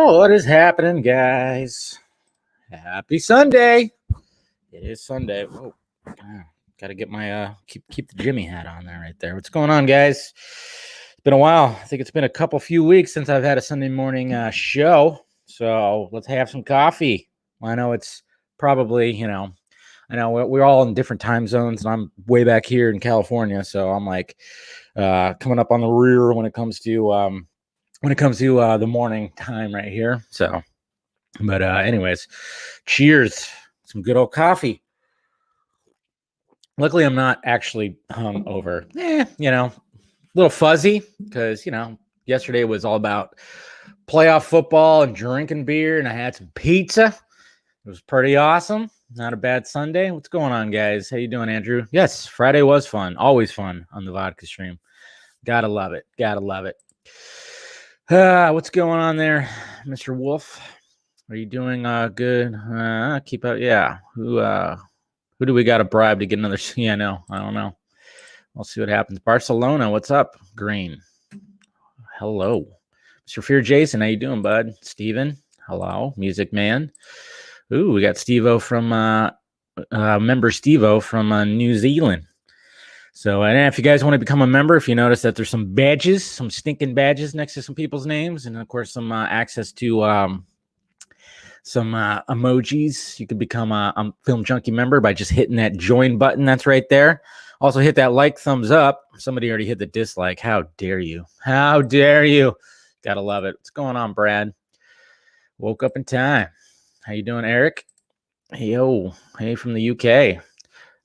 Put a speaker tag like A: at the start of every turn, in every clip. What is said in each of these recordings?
A: What is happening, guys? Happy Sunday. It is Sunday. Oh, gotta get my keep the Jimmy hat on there right there. What's going on, guys? It's been a while. I think it's been a few weeks since I've had a Sunday morning show. So let's have some coffee. I know it's probably, I know we're all in different time zones, and I'm way back here in California, so I'm like coming up on the rear when it comes to the morning time right here. So, but anyways, cheers. Some good old coffee. Luckily, I'm not actually hungover. A little fuzzy because, yesterday was all about playoff football and drinking beer, and I had some pizza. It was pretty awesome. Not a bad Sunday. What's going on, guys? How you doing, Andrew? Yes, Friday was fun. Always fun on the vodka stream. Gotta love it. Gotta love it. What's going on there, Mr. Wolf? Are you doing good? Keep up. Yeah. Who do we got to bribe to get another? Yeah, no, I don't know. We'll see what happens. Barcelona, what's up? Green. Hello. Mr. Fear Jason, how you doing, bud? Steven, hello. Music Man. Ooh, we got Steve-O from member Steve-O from New Zealand. So, and if you guys want to become a member, if you notice that there's some badges, some stinking badges next to some people's names, and of course some access to some emojis, you can become a Film Junkie member by just hitting that join button that's right there. Also hit that like, thumbs up. Somebody already hit the dislike. How dare you? How dare you? Gotta love it. What's going on, Brad? Woke up in time. How you doing, Eric? Yo, hey from the UK.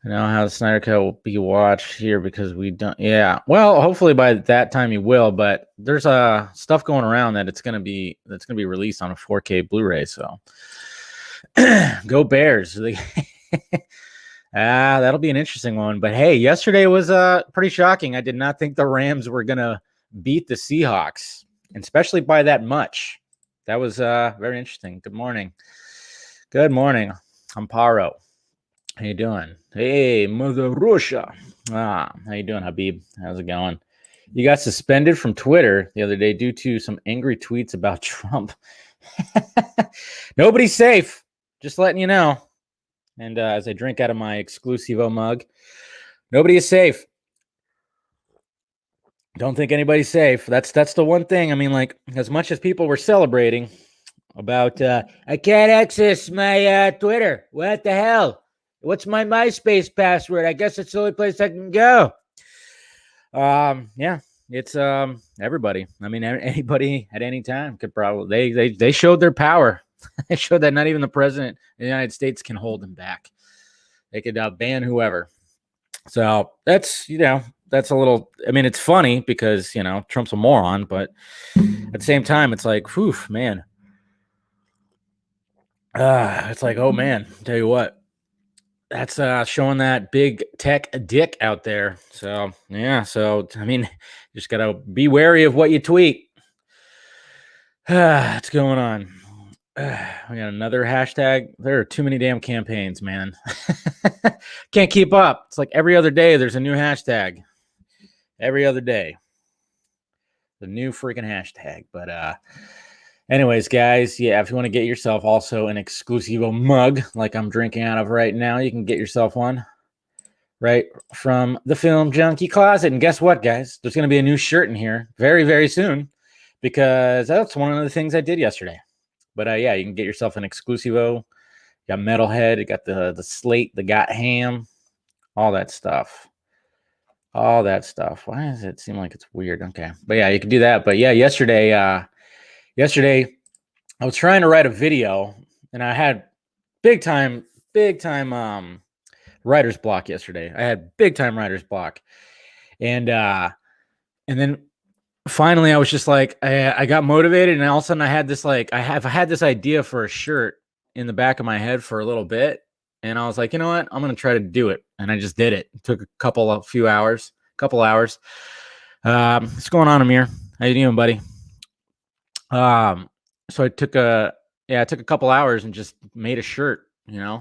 A: I know how the Snyder Cut will be watched here because we don't. Yeah, well, hopefully by that time you will. But there's stuff going around that that's gonna be released on a 4K Blu-ray. So go Bears! That'll be an interesting one. But hey, yesterday was pretty shocking. I did not think the Rams were gonna beat the Seahawks, and especially by that much. That was very interesting. Good morning. Good morning. I'm Paro. How you doing? Hey, Mother Russia. How you doing, Habib? How's it going? You got suspended from Twitter the other day due to some angry tweets about Trump. Nobody's safe. Just letting you know. And as I drink out of my Exclusivo mug, nobody is safe. Don't think anybody's safe. That's the one thing. I mean, like, as much as people were celebrating about, I can't access my Twitter. What the hell? What's my MySpace password? I guess it's the only place I can go. Yeah, it's everybody. I mean, anybody at any time could probably. They showed their power. They showed that not even the president of the United States can hold them back. They could ban whoever. So that's that's a little. I mean, it's funny because Trump's a moron, but at the same time, it's like, whew, man. It's like, oh man, tell you what. That's showing that big tech dick out there. So, yeah. So, I mean, you just got to be wary of what you tweet. What's going on? We got another hashtag. There are too many damn campaigns, man. Can't keep up. It's like every other day there's a new hashtag. Every other day. The new freaking hashtag. But, anyways, guys, yeah, if you want to get yourself also an Exclusivo mug like I'm drinking out of right now, you can get yourself one right from the Film Junkie closet. And guess what, guys? There's going to be a new shirt in here very, very soon because that's one of the things I did yesterday. But, yeah, you can get yourself an Exclusivo. You got Metalhead. You got the Slate, the Got Ham, all that stuff. All that stuff. Why does it seem like it's weird? Okay. But, yeah, you can do that. But, yeah, yesterday, I was trying to write a video, and I had big time writer's block yesterday. I had big time writer's block, and then finally I was just like, I got motivated, and all of a sudden I had this I had this idea for a shirt in the back of my head for a little bit, and I was like, you know what, I'm gonna try to do it, and I just did it. It took a couple hours. What's going on, Amir? How you doing, buddy? So I took a couple hours and just made a shirt,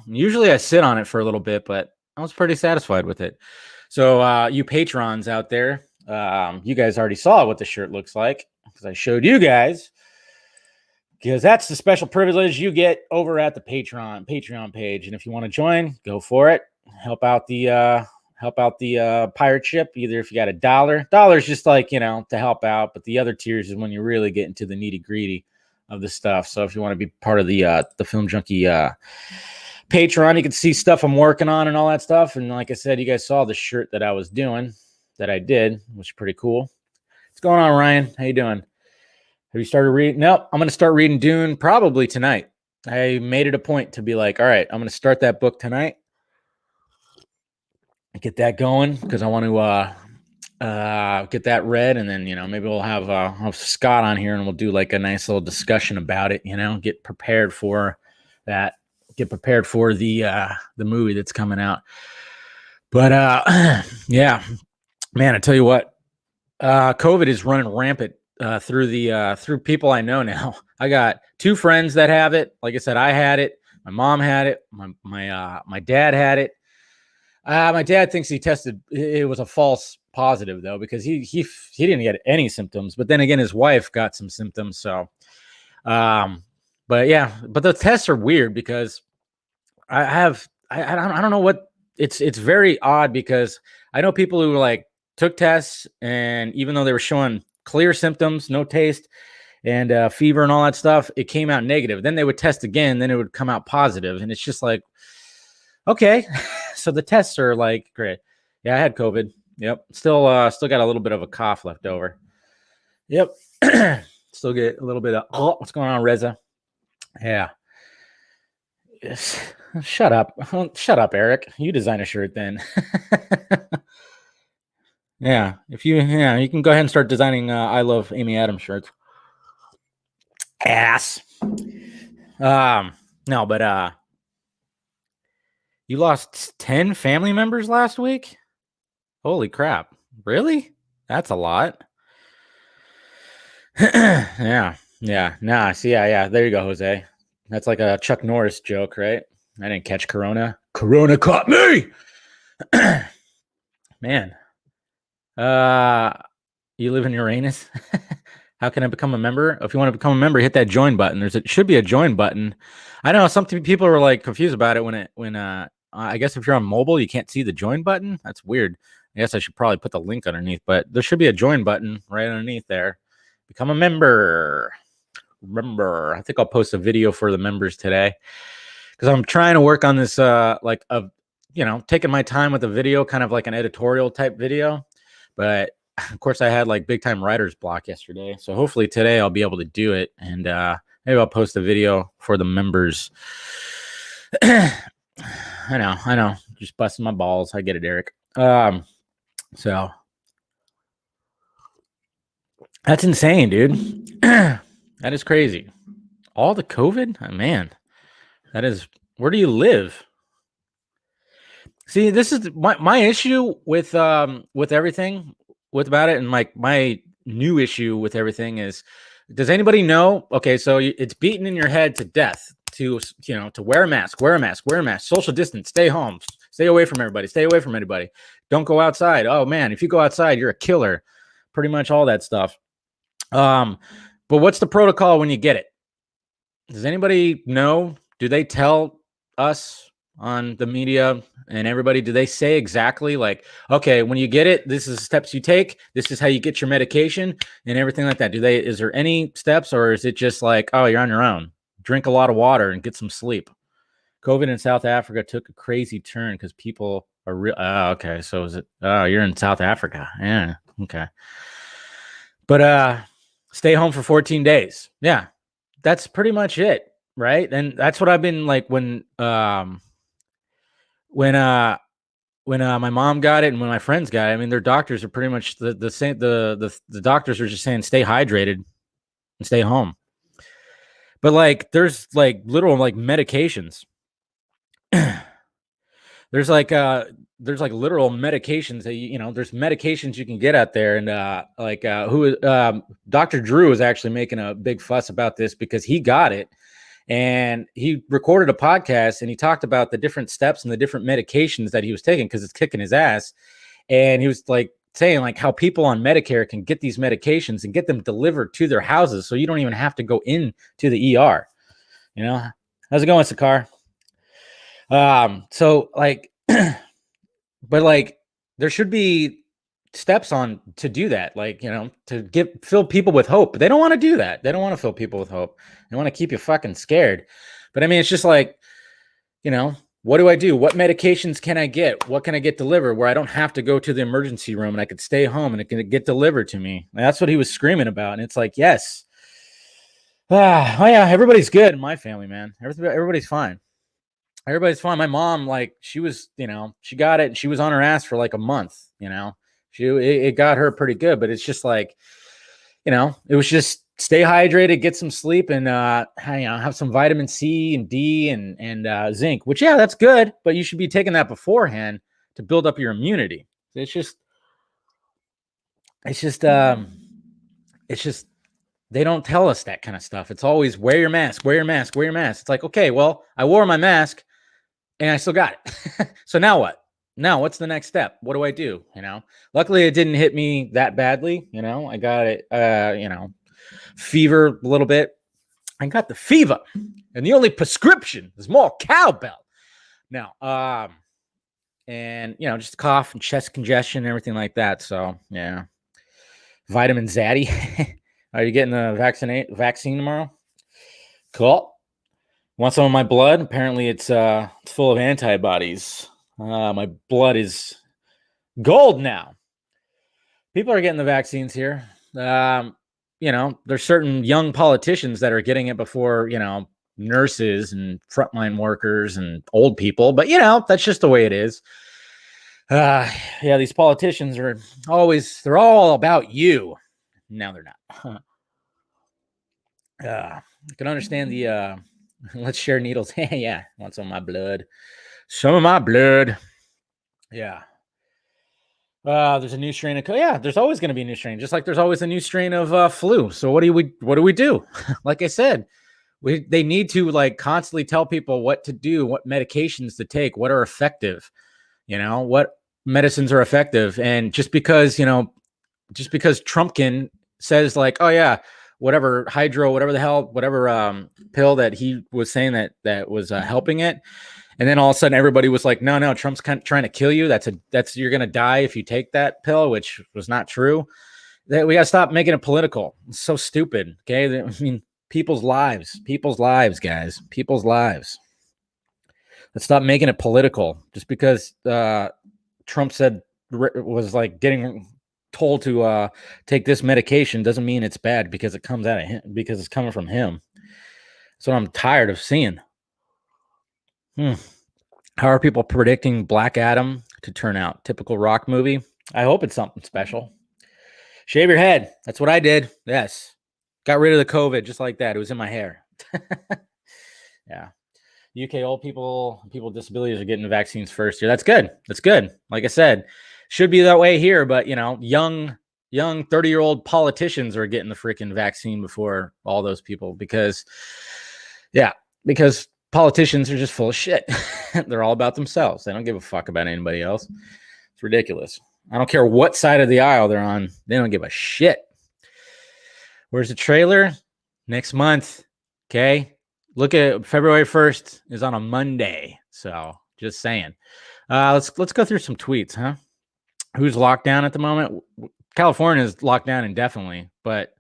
A: Usually I sit on it for a little bit, but I was pretty satisfied with it. So you patrons out there, you guys already saw what the shirt looks like because I showed you guys. because that's the special privilege you get over at the Patreon page. And if you want to join, go for it. Help out the pirate ship. Either if you got $1 just like, to help out, but the other tiers is when you really get into the nitty gritty of the stuff. So if you want to be part of the Film Junkie Patreon, you can see stuff I'm working on and all that stuff. And like I said, you guys saw the shirt that I did, which is pretty cool. What's going on, Ryan? How you doing? Have you started reading? Nope. I'm going to start reading Dune probably tonight. I made it a point to be like, all right, I'm going to start that book tonight. Get that going because I want to get that read, and then maybe we'll have Scott on here and we'll do like a nice little discussion about it. Get prepared for that. Get prepared for the movie that's coming out. But yeah, man, I tell you what, COVID is running rampant through people I know now. I got 2 friends that have it. Like I said, I had it. My mom had it. My dad had it. My dad thinks he tested. It was a false positive though, because he didn't get any symptoms. But then again, his wife got some symptoms. So, but the tests are weird because I don't know what it's very odd because I know people who like took tests, and even though they were showing clear symptoms, no taste, and fever and all that stuff, it came out negative. Then they would test again, then it would come out positive, and it's just like, okay, so the tests are like great. Yeah, I had COVID. Yep, still got a little bit of a cough left over. Yep, still get a little bit of what's going on, Reza? Yeah. Yes. Shut up, Eric. You design a shirt then. Yeah, you can go ahead and start designing I Love Amy Adams shirts. Ass. No, but you lost 10 family members last week? Holy crap. Really? That's a lot. Yeah. Nah, see, yeah. There you go, Jose. That's like a Chuck Norris joke, right? I didn't catch Corona. Corona caught me. Man. You live in Uranus? How can I become a member? If you want to become a member, hit that join button. Should be a join button. I know some people were like confused about it when I guess if you're on mobile, you can't see the join button. That's weird. I guess I should probably put the link underneath, but there should be a join button right underneath there. Become a member. Remember, I think I'll post a video for the members today because I'm trying to work on this taking my time with the video, kind of like an editorial type video. But of course, I had like big time writer's block yesterday. So hopefully today I'll be able to do it. And maybe I'll post a video for the members. I know. Just busting my balls. I get it, Eric. So that's insane, dude. That is crazy. All the COVID? Oh, man, that is, where do you live? See, this is my issue with everything about it, and my new issue with everything is, does anybody know? Okay, so it's beaten in your head to death to wear a mask, social distance, stay home, stay away from everybody, stay away from anybody, don't go outside. Oh man, if you go outside, you're a killer. Pretty much all that stuff. But what's the protocol when you get it? Does anybody know? Do they tell us on the media and everybody, do they say exactly like, okay, when you get it, this is the steps you take, this is how you get your medication and everything like that? Is there any steps, or is it just like, oh, you're on your own, drink a lot of water and get some sleep? COVID in South Africa took a crazy turn because people are real. Okay, so is it, you're in South Africa? Yeah, okay. But stay home for 14 days. Yeah, that's pretty much it, right? And that's what I've been like when my mom got it and when my friends got it. I mean, their doctors are pretty much the same. The doctors are just saying stay hydrated and stay home. But like, there's like literal like medications. There's like literal medications that there's medications you can get out there, and Dr. Drew is actually making a big fuss about this because he got it and he recorded a podcast and he talked about the different steps and the different medications that he was taking because it's kicking his ass. And he was like saying like how people on Medicare can get these medications and get them delivered to their houses, so you don't even have to go in to the ER. You know, how's it going, Sakar? So like, but like, there should be steps on to do that, like, to fill people with hope. But they don't want to do that. They don't want to fill people with hope. They want to keep you fucking scared. But I mean, it's just like, what do I do? What medications can I get? What can I get delivered where I don't have to go to the emergency room and I could stay home and it can get delivered to me? And that's what he was screaming about. And it's like, yes. Oh yeah, everybody's good in my family, man. Everybody's fine. Everybody's fine. My mom, like, she was, she got it and she was on her ass for like a month, it got her pretty good, but it's just like, it was just stay hydrated, get some sleep, and have some vitamin C and D and zinc, which, yeah, that's good, but you should be taking that beforehand to build up your immunity. It's just they don't tell us that kind of stuff. It's always wear your mask, wear your mask, wear your mask. It's like, okay, well, I wore my mask and I still got it. So now what? Now what's the next step? What do I do? Luckily it didn't hit me that badly. I got it, fever a little bit. I got the fever and the only prescription is more cowbell. Now, and just cough and chest congestion and everything like that. So yeah, vitamin Zaddy. Are you getting the vaccine tomorrow? Cool. Want some of my blood? Apparently it's full of antibodies. My blood is gold now. People are getting the vaccines here. There's certain young politicians that are getting it before, nurses and frontline workers and old people. But, that's just the way it is. Yeah, these politicians they're all about you. No, they're not. I can understand the let's share needles. Yeah, want some of my blood. Some of my blood. Yeah. There's a new strain of there's always going to be a new strain, just like there's always a new strain of flu. So what do we do? Like I said, they need to like constantly tell people what to do, what medications to take, what are effective, what medicines are effective. And just because Trumpkin says like, oh yeah, whatever pill that he was saying that was helping it. And then all of a sudden everybody was like, no, Trump's trying to kill you. That's you're going to die if you take that pill, which was not true. We got to stop making it political. It's so stupid. Okay. I mean, people's lives, guys, people's lives. Let's stop making it political just because Trump was like getting told to take this medication doesn't mean it's bad because it comes out of him, because it's coming from him. That's what I'm tired of seeing. How are people predicting Black Adam to turn out? Typical Rock movie. I hope it's something special. Shave your head. That's what I did. Yes. Got rid of the COVID just like that. It was in my hair. Yeah. UK old people with disabilities are getting the vaccines first here. That's good. That's good. Like I said, should be that way here, but young 30-year-old politicians are getting the freaking vaccine before all those people because politicians are just full of shit. They're all about themselves. They don't give a fuck about anybody else. It's ridiculous. I don't care what side of the aisle they're on. They don't give a shit. Where's the trailer? Next month. Okay. Look at February 1st is on a Monday. So just saying. Let's go through some tweets, huh? Who's locked down at the moment? California is locked down indefinitely, but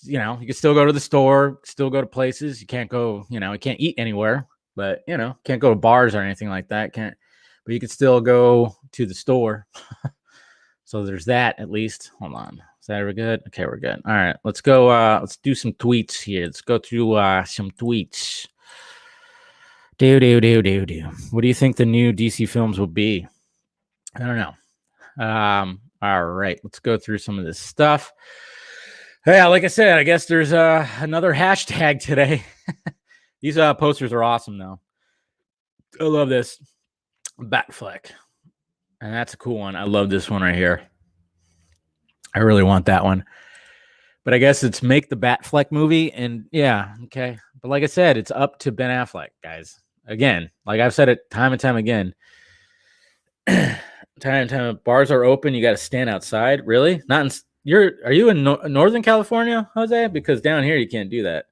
A: you can still go to the store, still go to places. You can't go, you can't eat anywhere, but can't go to bars or anything like that. But you can still go to the store. So there's that at least. Hold on. Is that we're good? Okay, we're good. All right, let's go. Let's do some tweets here. Let's go through some tweets. Do. What do you think the new DC films will be? I don't know. All right, let's go through some of this stuff. Yeah, like I said, I guess there's another hashtag today. These posters are awesome, though. I love this Batfleck, and that's a cool one. I love this one right here. I really want that one, but I guess it's make the Batfleck movie, and yeah, okay. But like I said, it's up to Ben Affleck, guys. Again, like I've said it time and time again. time bars are open, you got to stand outside. Really? Not in, are you in Northern California, Jose? Because down here you can't do that.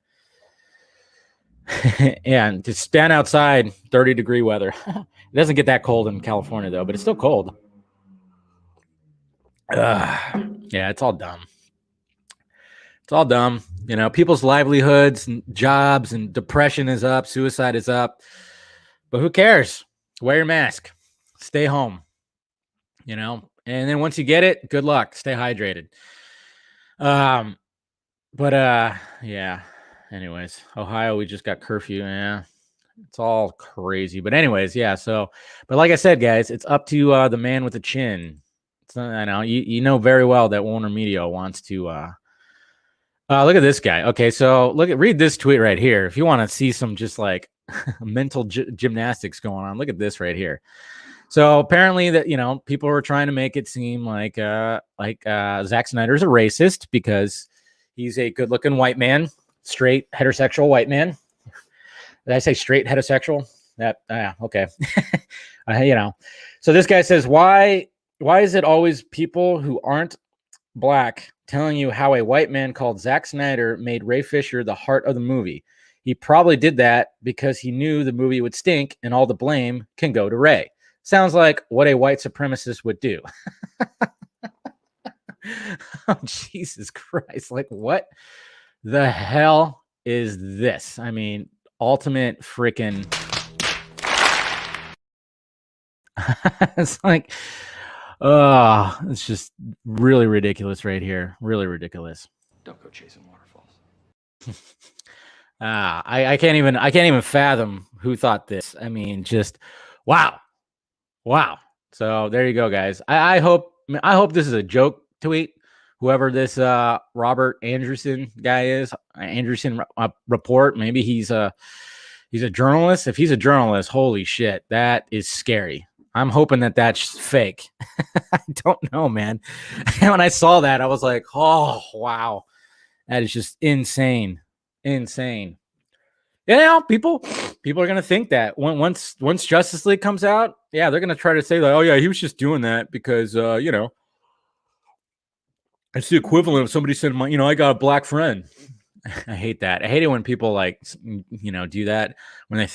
A: Yeah, and just stand outside, 30-degree weather. It doesn't get that cold in California though, but it's still cold. Yeah, it's all dumb. It's all dumb. You know, people's livelihoods and jobs and depression is up, suicide is up. But who cares? Wear your mask. Stay home. You know, and then once you get it, good luck. Stay hydrated. Yeah. Anyways, Ohio, we just got curfew. Yeah. It's all crazy. But anyways, yeah. So, but like I said, guys, it's up to the man with the chin. I know you know very well that Warner Media wants to look at this guy. Okay, so read this tweet right here. If you want to see some just like mental gymnastics going on, look at this right here. So apparently that, you know, people were trying to make it seem like Zack Snyder's a racist because he's a good-looking white man, straight heterosexual white man. Did I say straight heterosexual? Okay. You know, so this guy says, why is it always people who aren't black telling you how a white man called Zack Snyder made Ray Fisher the heart of the movie? He probably did that because he knew the movie would stink and all the blame can go to Ray. Sounds like what a white supremacist would do. Oh, Jesus Christ. Like, what the hell is this? I mean, ultimate freaking... It's like, it's just really ridiculous right here. Really ridiculous.
B: Don't go chasing waterfalls.
A: I can't even fathom who thought this. I mean, just wow. So there you go, guys. I hope this is a joke tweet. Whoever this Robert Anderson guy is, Anderson report. Maybe he's a journalist. If he's a journalist, holy shit, that is scary. I'm hoping that that's fake. I don't know, man. When I saw that, I was like, oh wow, that is just insane. You know, people are gonna think that once Justice League comes out, yeah, they're gonna try to say like, oh yeah, he was just doing that because you know, it's the equivalent of somebody said, you know, I got a black friend. I hate that. I hate it when people like, you know, do that when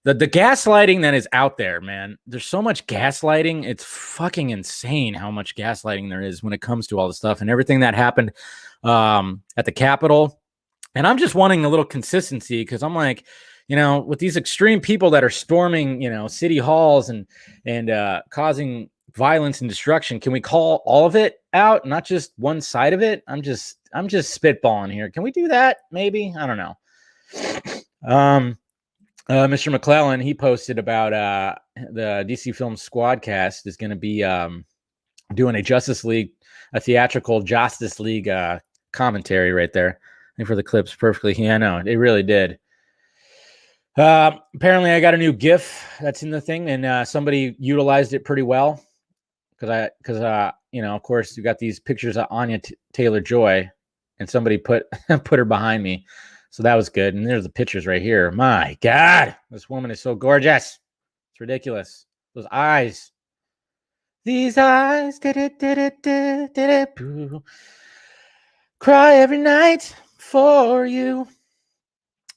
A: the gaslighting that is out there, man. There's so much gaslighting. It's fucking insane how much gaslighting there is when it comes to all the stuff and everything that happened at the Capitol. And I'm just wanting a little consistency because I'm like, you know, with these extreme people that are storming, you know, city halls and causing violence and destruction, can we call all of it out, not just one side of it? I'm just spitballing here. Can we do that? Maybe, I don't know. Mr. McClellan, he posted about the DC Film Squadcast is going to be doing a theatrical Justice League commentary right there. For the clips perfectly. Yeah, no, it really did. Apparently I got a new GIF that's in the thing, and somebody utilized it pretty well because you know, of course, you got these pictures of Anya Taylor-Joy, and somebody put her behind me, so that was good. And there's the pictures right here. My God, this woman is so gorgeous. It's ridiculous. Those eyes. These eyes. Cry every night for you.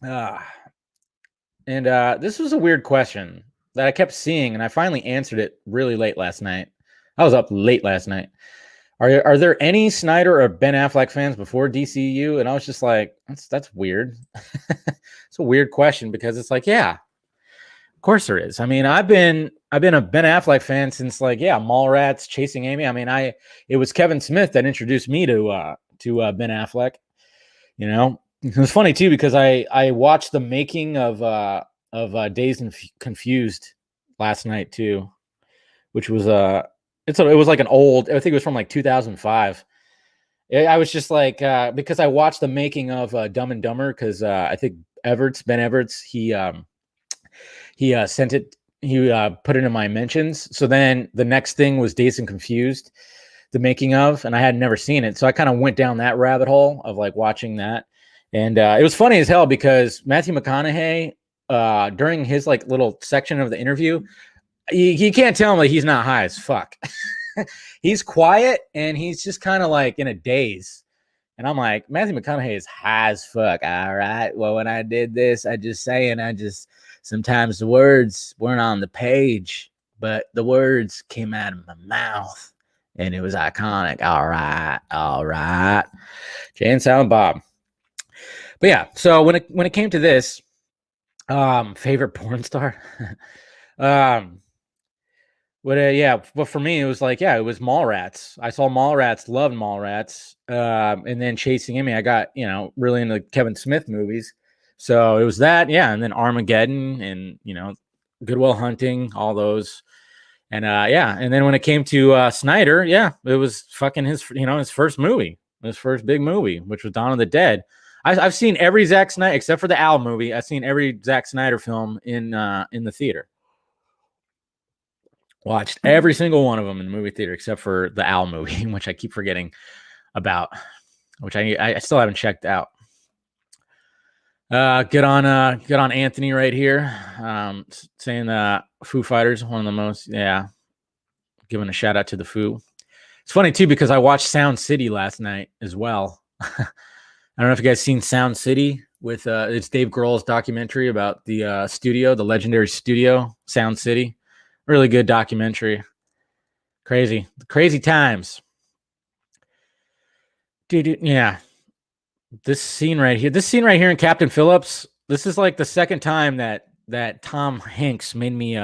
A: And this was a weird question that I kept seeing, and I finally answered it really late last night. I was up late last night. Are there any Snyder or Ben Affleck fans before DCU? And I was just like, that's weird. It's a weird question because it's like, yeah, of course there is. I mean, I've been a Ben Affleck fan since like, yeah, Mallrats, Chasing Amy. I mean, it was Kevin Smith that introduced me to Ben Affleck. You know, it was funny too because I watched the making of Dazed and Confused last night too, which was it was like an old, I think it was from like 2005. I was just like because I watched the making of Dumb and Dumber because I think Ben Everts he sent it, he put it in my mentions. So then the next thing was Dazed and Confused, the making of, and I had never seen it. So I kind of went down that rabbit hole of like watching that. And it was funny as hell because Matthew McConaughey, during his like little section of the interview, You can't tell him like he's not high as fuck. He's quiet and he's just kind of like in a daze. And I'm like, Matthew McConaughey is high as fuck. All right. Well, when I did this, sometimes the words weren't on the page, but the words came out of my mouth and it was iconic. All right. All right. Jay and Silent Bob. But yeah, so when it came to this, favorite porn star, but for me, it was like, it was Mallrats. I saw Mallrats, loved Mallrats. And then Chasing Amy, I got, really into Kevin Smith movies. So it was that, and then Armageddon and, Good Will Hunting, all those. And and then when it came to Snyder, it was fucking his first movie, his first big movie, which was Dawn of the Dead. I've seen every Zack Snyder, except for the Owl movie. I've seen every Zack Snyder film in the theater. Watched every single one of them in the movie theater except for the Owl movie, which I keep forgetting about, which I still haven't checked out. Good on Anthony right here, saying Foo Fighters, one of the most, giving a shout out to the Foo. It's funny too because I watched Sound City last night as well. I don't know if you guys seen Sound City with it's Dave Grohl's documentary about the studio, the legendary studio, Sound City. Really good documentary. Crazy times. Dude, yeah. This scene right here in Captain Phillips, this is like the second time that Tom Hanks made me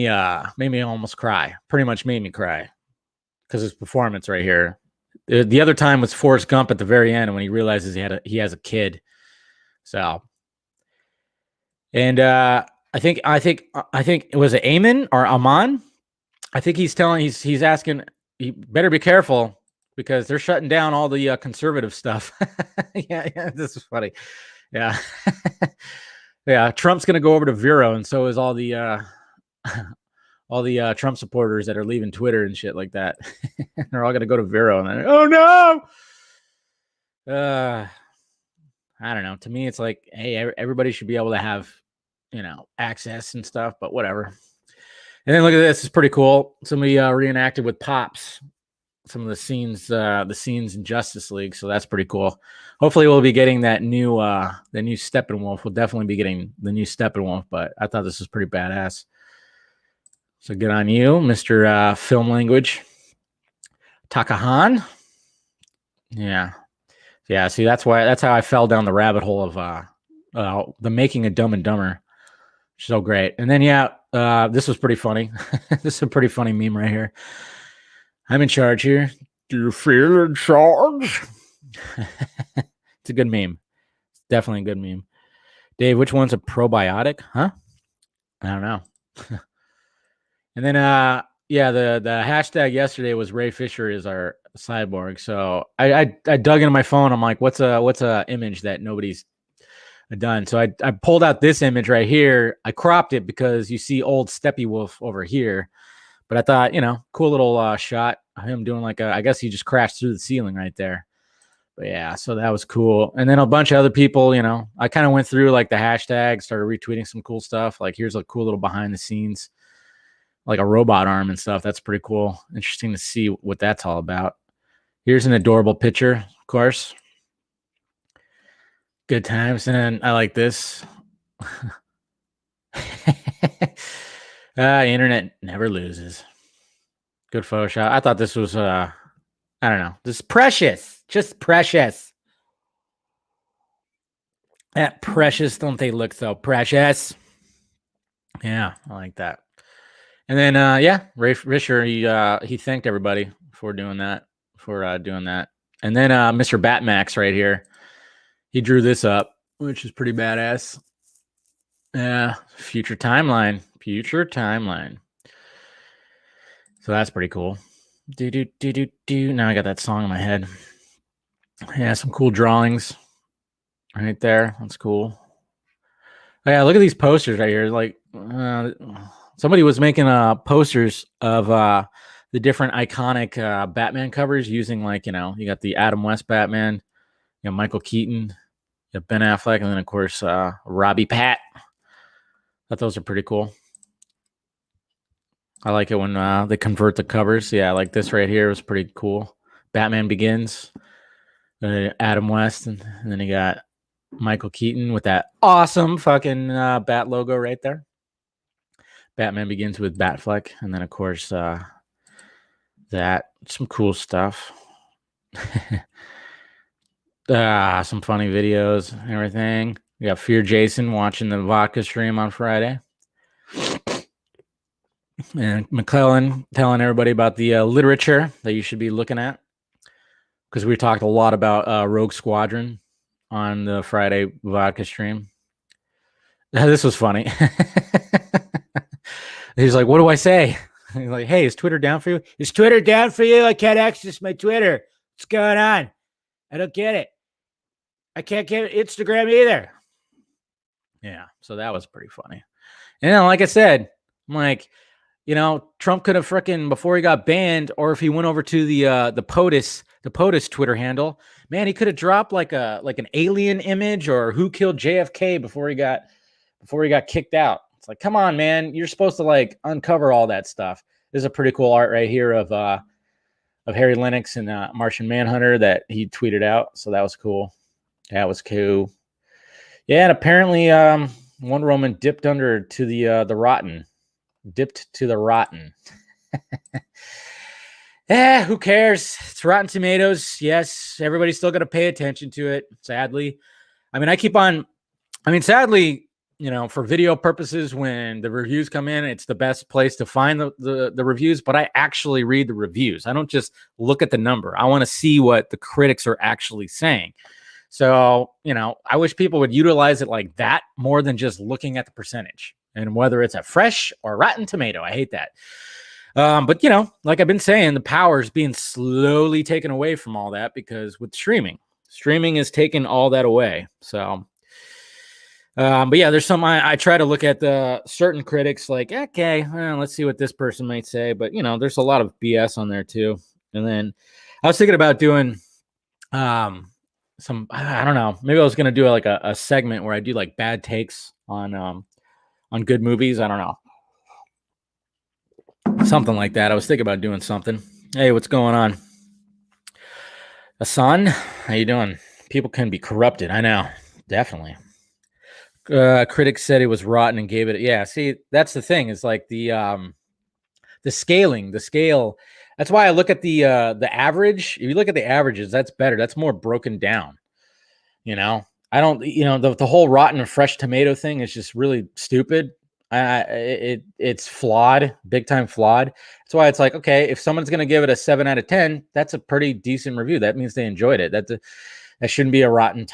A: almost cry. Pretty much made me cry because his performance right here. The other time was Forrest Gump at the very end when he realizes he has a kid. So, and I think was it Amen or Aman? I think he's asking, he better be careful because they're shutting down all the conservative stuff. yeah, this is funny. Yeah. Yeah, Trump's going to go over to Vero, and so is all the Trump supporters that are leaving Twitter and shit like that. They're all going to go to Vero, and then, oh no! I don't know. To me, it's like, hey, everybody should be able to have, access and stuff, but whatever. And then look at this. It's pretty cool. Somebody reenacted with Pops some of the scenes in Justice League. So that's pretty cool. Hopefully we'll be getting that new Steppenwolf. We'll definitely be getting the new Steppenwolf, but I thought this was pretty badass. So good on you, Mr. Film Language. Takahan. Yeah. Yeah, see, that's how I fell down the rabbit hole of the making of Dumb and Dumber. So great. And then this was pretty funny. This is a pretty funny meme right here. I'm in charge here. Do you feel in charge? It's a good meme. It's definitely a good meme. Dave, which one's a probiotic? Huh? I don't know. And then the hashtag yesterday was Ray Fisher is our cyborg. So I dug into my phone. I'm like, what's a image that nobody's done? So I pulled out this image right here. I cropped it because you see old Steppy Wolf over here. But I thought, cool little shot of him doing I guess he just crashed through the ceiling right there. But yeah, so that was cool. And then a bunch of other people, I kind of went through the hashtag, started retweeting some cool stuff. Like here's a cool little behind the scenes, like a robot arm and stuff. That's pretty cool. Interesting to see what that's all about. Here's an adorable picture, of course. Good times. And I like this. The internet never loses. Good Photoshop. I thought this was I don't know. This is precious. Just precious. That precious. Don't they look so precious? Yeah, I like that. And then Ray Fisher, he thanked everybody for doing that. And then Mr. Batmax right here. He drew this up, which is pretty badass. Yeah, future timeline. So that's pretty cool. Do. Now I got that song in my head. Yeah, some cool drawings right there. That's cool. Oh, yeah, look at these posters right here. Like somebody was making posters of the different iconic Batman covers using you got the Adam West Batman, Michael Keaton, you have Ben Affleck, and then of course Robbie Pat. Thought those are pretty cool. I like it when they convert the covers. Yeah, like this right here was pretty cool. Batman Begins, Adam West, and then you got Michael Keaton with that awesome fucking bat logo right there. Batman Begins with Batfleck, and then of course that some cool stuff. Some funny videos and everything. We got Fear Jason watching the vodka stream on Friday. And McClellan telling everybody about the literature that you should be looking at. Because we talked a lot about Rogue Squadron on the Friday vodka stream. This was funny. He's like, what do I say? He's like, hey, is Twitter down for you? Is Twitter down for you? I can't access my Twitter. What's going on? I don't get it. I can't get Instagram either. Yeah, so that was pretty funny. And like I said, I'm like, Trump could have freaking, before he got banned, or if he went over to the POTUS Twitter handle, man, he could have dropped like an alien image or who killed JFK before he got kicked out. It's like, come on, man, you're supposed to like uncover all that stuff. There's a pretty cool art right here of Harry Lennox and Martian Manhunter that he tweeted out. So that was cool. That was cool. Yeah, and apparently Wonder Woman dipped under to the rotten. Dipped to the rotten. Who cares? It's Rotten Tomatoes. Yes, everybody's still going to pay attention to it, sadly. Sadly, for video purposes, when the reviews come in, it's the best place to find the reviews, but I actually read the reviews. I don't just look at the number. I want to see what the critics are actually saying. So, I wish people would utilize it like that more than just looking at the percentage and whether it's a fresh or Rotten Tomato. I hate that. But, like I've been saying, the power is being slowly taken away from all that because with streaming is taking all that away. So, but yeah, there's some, I try to look at the certain critics like, okay, let's see what this person might say. But, there's a lot of BS on there too. And then I was thinking about doing, I don't know, maybe I was going to do like a segment where I do like bad takes on good movies. I don't know. Something like that. I was thinking about doing something. Hey, what's going on? Hassan, how you doing? People can be corrupted. I know. Definitely. Critics said it was rotten and gave it. Yeah, see, that's the thing. It's like the scale. That's why I look at the average. If you look at the averages, that's better. That's more broken down. I don't, the whole rotten and fresh tomato thing is just really stupid. It's flawed, big time flawed. That's why it's like, okay, if someone's going to give it a 7 out of 10, that's a pretty decent review. That means they enjoyed it. That shouldn't be a rotten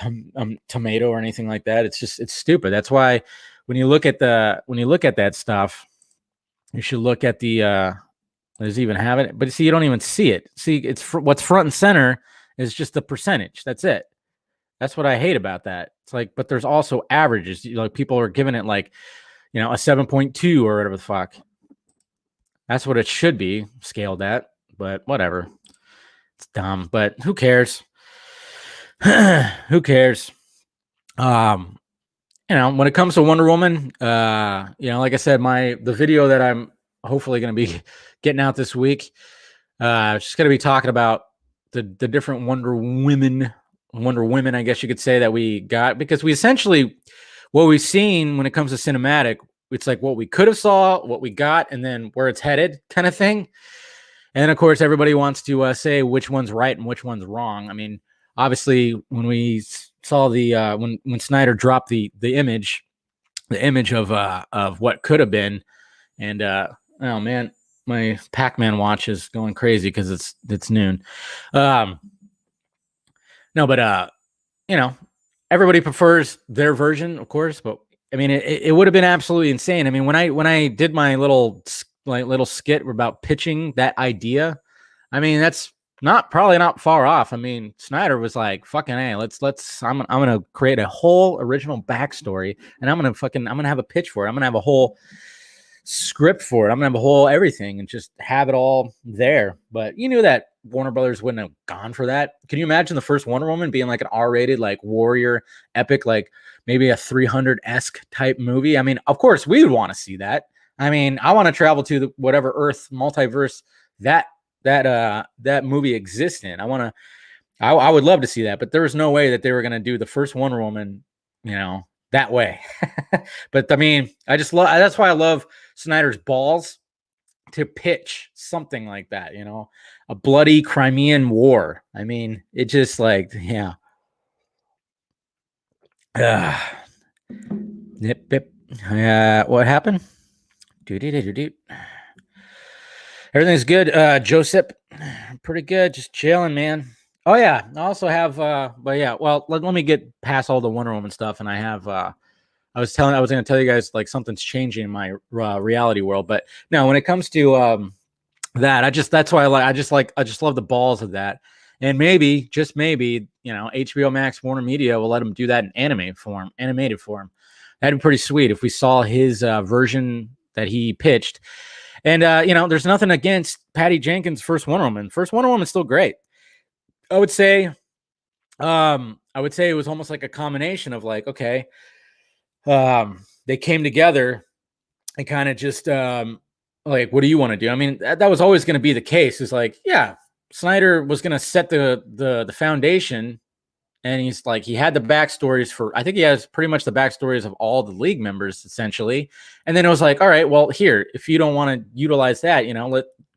A: tomato or anything like that. It's stupid. That's why when you look at that stuff, you should look at the, does it even have it? But see, you don't even see it. See, it's what's front and center is just the percentage. That's it. That's what I hate about that. It's like, but there's also averages. Like people are giving it like, a 7.2 or whatever the fuck. That's what it should be scaled at, but whatever. It's dumb, but who cares? Who cares? When it comes to Wonder Woman, like I said, the video that I'm hopefully going to be getting out this week, just going to be talking about the different Wonder Women, I guess you could say, that we got, because we essentially, what we've seen when it comes to cinematic, it's like what we could have saw, what we got, and then where it's headed kind of thing. And then, of course, everybody wants to say which one's right and which one's wrong. I mean, obviously, when we saw the when Snyder dropped the image of what could have been, and oh man, my Pac-Man watch is going crazy because it's noon. No, but everybody prefers their version, of course. But I mean, it would have been absolutely insane. I mean, when I did my little skit about pitching that idea, I mean, that's probably not far off. I mean, Snyder was like, "Fucking hey, I'm gonna create a whole original backstory, and I'm gonna have a pitch for it. I'm gonna have a whole script for it. I'm gonna have a whole everything, and just have it all there." But you knew that Warner Brothers wouldn't have gone for that. Can you imagine the first Wonder Woman being like an R-rated, like warrior epic, like maybe a 300-esque type movie? I mean, of course we would want to see that. I mean, I want to travel to whatever Earth multiverse that movie exists in. I would love to see that, but there was no way that they were going to do the first Wonder Woman, that way. But I mean, I just love, that's why I love Snyder's balls to pitch something like that, a bloody Crimean War. I mean, it just like, yeah. Yep, yep. What happened? Everything's good. Joseph, pretty good. Just chilling, man. Oh yeah. I also have, but yeah. Well, let me get past all the Wonder Woman stuff, and I have. I was going to tell you guys like something's changing in my reality world, but no. When it comes to that, that's why I just love the balls of that, and maybe just maybe HBO Max, Warner Media will let him do that in animated form. That'd be pretty sweet if we saw his version that he pitched. And there's nothing against Patty Jenkins' first Wonder Woman. First Wonder Woman's still great. I would say it was almost like a combination of like, okay, they came together and kind of just like, what do you want to do? I mean, that was always going to be the case. Is like, yeah, Snyder was going to set the foundation, and he's like, he had the backstories I think he has pretty much the backstories of all the League members essentially. And then it was like, all right, well, here, if you don't want to utilize that,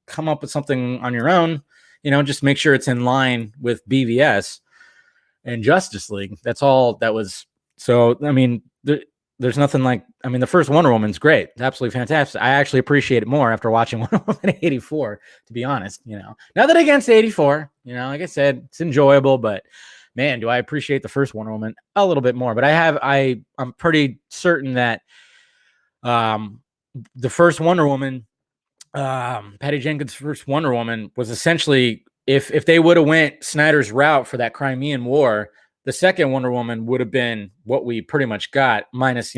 A: come up with something on your own, just make sure it's in line with BVS and Justice League. That's all that was. So, I mean, there's nothing like, I mean, the first Wonder Woman's great. It's absolutely fantastic. I actually appreciate it more after watching Wonder Woman 84, to be honest, nothing against 84, like I said, it's enjoyable, but man, do I appreciate the first Wonder Woman a little bit more. But I'm pretty certain that the first Wonder Woman, Patty Jenkins' first Wonder Woman was essentially, if they would have went Snyder's route for that Crimean War, the second Wonder Woman would have been what we pretty much got, minus,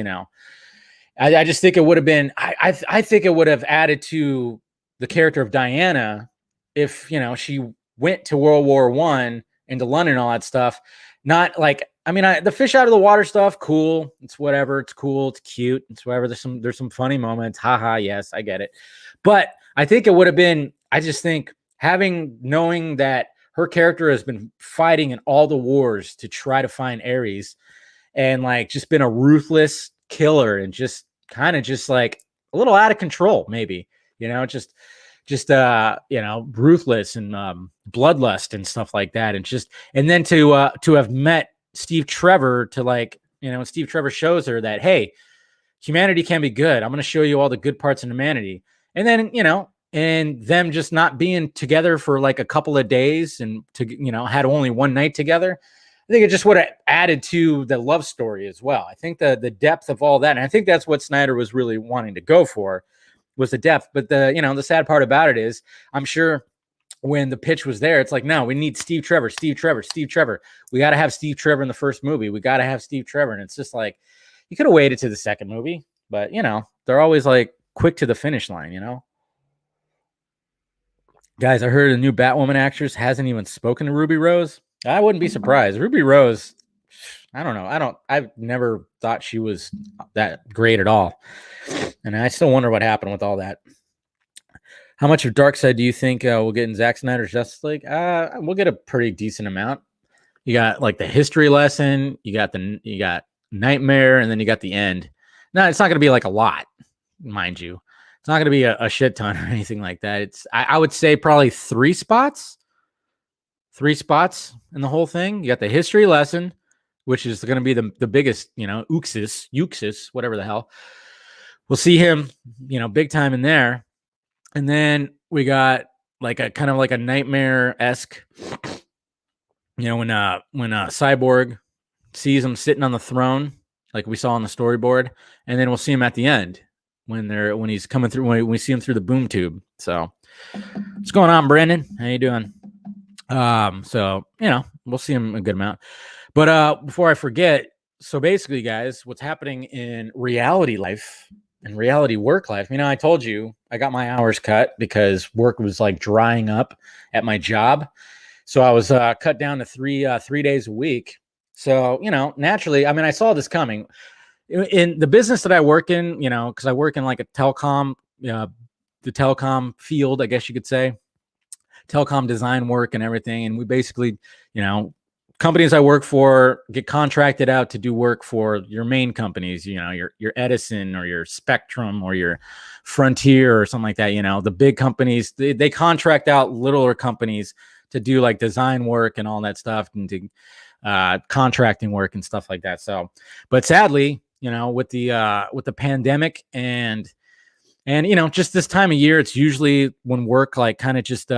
A: I just think it would have been, I think it would have added to the character of Diana if, she went to World War I, into London and all that stuff. Not like, I mean, the fish out of the water stuff, cool. It's whatever. It's cool. It's cute. It's whatever. There's some funny moments. Haha. Yes, I get it. But I think it would have been, I just think knowing that her character has been fighting in all the wars to try to find Ares, and like just been a ruthless killer, and just kind of just like a little out of control, maybe, just ruthless and bloodlust and stuff like that. And then to have met Steve Trevor, to like, Steve Trevor shows her that, hey, humanity can be good. I'm going to show you all the good parts of humanity. And then, and them just not being together for like a couple of days, and had only one night together. I think it just would have added to the love story as well. I think the depth of all that, and I think that's what Snyder was really wanting to go for, was the depth. But the sad part about it is, I'm sure when the pitch was there, it's like, no, we need Steve Trevor. We got to have Steve Trevor in the first movie. We got to have Steve Trevor. And it's just like, you could have waited to the second movie, but they're always like quick to the finish line, Guys, I heard a new Batwoman actress hasn't even spoken to Ruby Rose. I wouldn't be surprised. Ruby Rose, I don't know. I've never thought she was that great at all. And I still wonder what happened with all that. How much of Darkseid do you think we'll get in Zack Snyder's Justice League? We'll get a pretty decent amount. You got like the history lesson, you got Nightmare, and then you got the end. No, it's not going to be like a lot, mind you. It's not going to be a shit ton or anything like that. I would say probably three spots in the whole thing. You got the history lesson, which is going to be the biggest, Uxis, whatever the hell. We'll see him, big time in there. And then we got like a kind of like a Nightmare-esque, when Cyborg sees him sitting on the throne, like we saw on the storyboard, and then we'll see him at the end when he's coming through, when we see him through the boom tube. So what's going on, Brandon? How you doing? So we'll see him a good amount. But before I forget, so basically, guys, what's happening in reality life and reality work life? I told you I got my hours cut because work was like drying up at my job. So I was cut down to 3 days a week. So, naturally, I saw this coming. in the business that I work in, you know, because I work in like a telecom, the telecom field, I guess you could say, telecom design work and everything. And we basically, you know, companies I work for get contracted out to do work for your main companies, you know, your Edison or your Spectrum or your Frontier or something like that. You know, the big companies, they contract out littler companies to do like design work and all that stuff, and to contracting work and stuff like that. So, but sadly, you know, with the pandemic and you know, just this time of year, it's usually when work like kind of just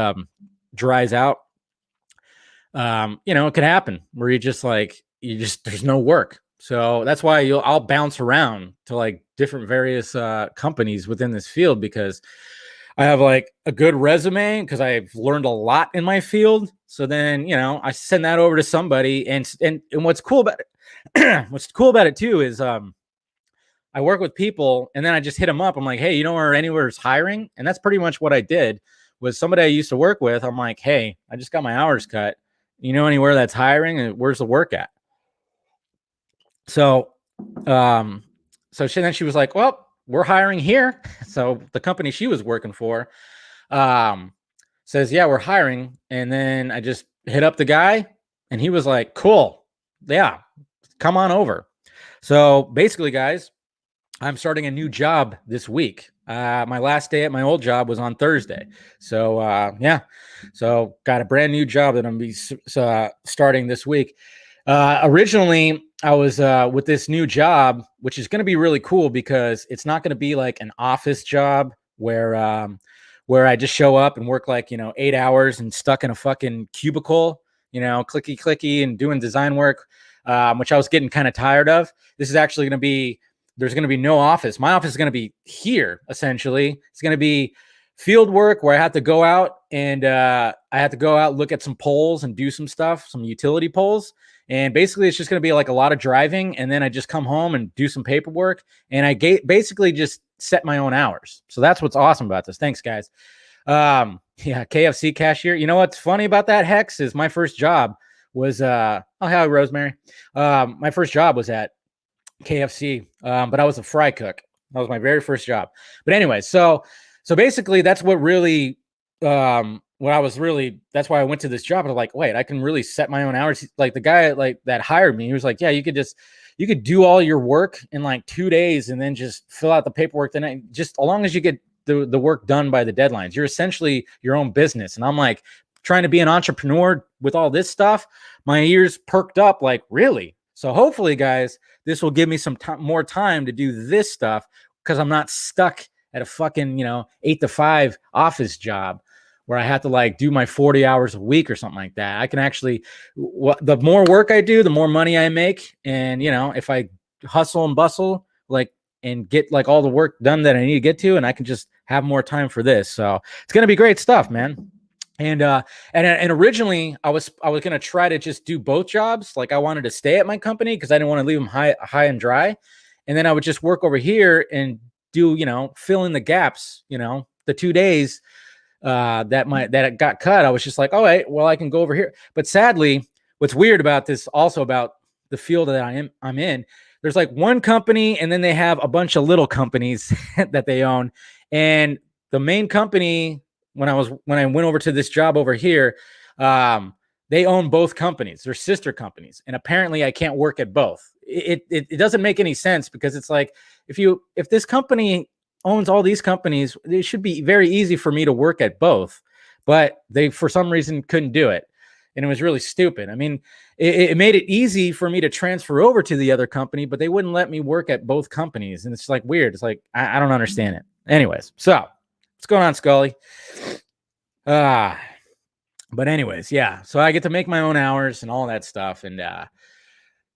A: dries out. You know, it could happen where there's no work. So that's why I'll bounce around to like different various companies within this field, because I have like a good resume, because I've learned a lot in my field. So then, you know, I send that over to somebody, and what's cool about it, what's cool about it too is I work with people, and then I just hit them up. I'm like, hey, you know where anywhere's hiring? And that's pretty much what I did. Was somebody I used to work with. I'm like, hey, I just got my hours cut. You know anywhere that's hiring, and where's the work at? So, then she was like, well, we're hiring here. So the company she was working for, says, yeah, we're hiring. And then I just hit up the guy, and he was like, cool. Yeah, come on over. So basically, guys, I'm starting a new job this week. My last day at my old job was on Thursday. So, yeah. So got a brand new job that I'm be starting this week. Originally, I was with this new job, which is going to be really cool, because it's not going to be like an office job where I just show up and work like, you know, 8 hours and stuck in a fucking cubicle, you know, clicky and doing design work, which I was getting kind of tired of. This is actually going to be, there's going to be no office. My office is going to be here, essentially. It's going to be field work where I have to go out and look at some poles and do some stuff, some utility poles. And basically, it's just going to be like a lot of driving. And then I just come home and do some paperwork. And I basically just set my own hours. So that's what's awesome about this. Thanks, guys. Yeah, KFC cashier. You know what's funny about that, Hex, is my first job was, oh, hi, Rosemary. My first job was at KFC, but I was a fry cook. That was my very first job. But anyway, so basically that's what really, that's why I went to this job. I was like, wait, I can really set my own hours. Like the guy like that hired me, he was like, yeah, you could do all your work in like 2 days and then just fill out the paperwork. Then just as long as you get the work done by the deadlines, you're essentially your own business. And I'm like, trying to be an entrepreneur with all this stuff, my ears perked up like, really? So hopefully, guys, this will give me some more time to do this stuff, because I'm not stuck at a fucking, 8 to 5 office job where I have to like do my 40 hours a week or something like that. I can actually, the more work I do, the more money I make. And, if I hustle and bustle, like, and get like all the work done that I need to get to, and I can just have more time for this. So it's going to be great stuff, man. And originally I was going to try to just do both jobs. Like I wanted to stay at my company because I didn't want to leave them high and dry. And then I would just work over here and do, fill in the gaps, the 2 days that it got cut. I was just like, all right, well, I can go over here. But sadly, what's weird about this, also about the field that I'm in, there's like one company, and then they have a bunch of little companies that they own. And the main company, when I went over to this job over here, they own both companies. They're sister companies, and apparently I can't work at both. It doesn't make any sense, because it's like, if this company owns all these companies, it should be very easy for me to work at both, but they for some reason couldn't do it, and it was really stupid. I mean, it made it easy for me to transfer over to the other company, but they wouldn't let me work at both companies, and it's like weird. It's like I don't understand it. Anyways, so what's going on, Scully? But anyways, yeah. So I get to make my own hours and all that stuff, and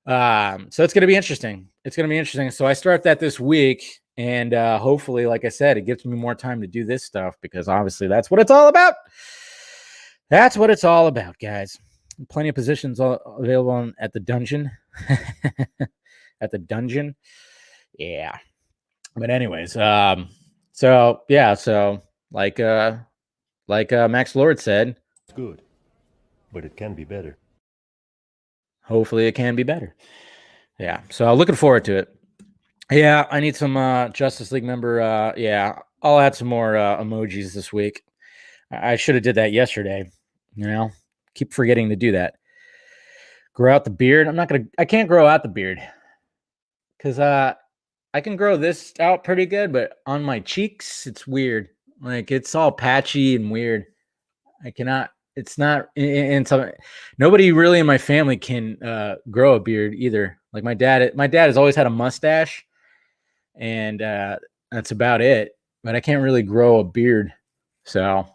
A: so it's gonna be interesting. It's gonna be interesting. So I start that this week, and hopefully, like I said, it gives me more time to do this stuff, because obviously that's what it's all about. That's what it's all about, guys. Plenty of positions available at the dungeon. At the dungeon, yeah. But anyways, so yeah, so like Max Lord said,
C: it's good, but it can be better.
A: Hopefully it can be better. Yeah. So looking forward to it. Yeah, I need some Justice League member. Yeah, I'll add some more emojis this week. I should have did that yesterday. Keep forgetting to do that. Grow out the beard. I can't grow out the beard because I can grow this out pretty good, but on my cheeks, it's weird. Like it's all patchy and weird. I cannot. It's not. And so nobody really in my family can grow a beard either. Like my dad. My dad has always had a mustache, and that's about it. But I can't really grow a beard, so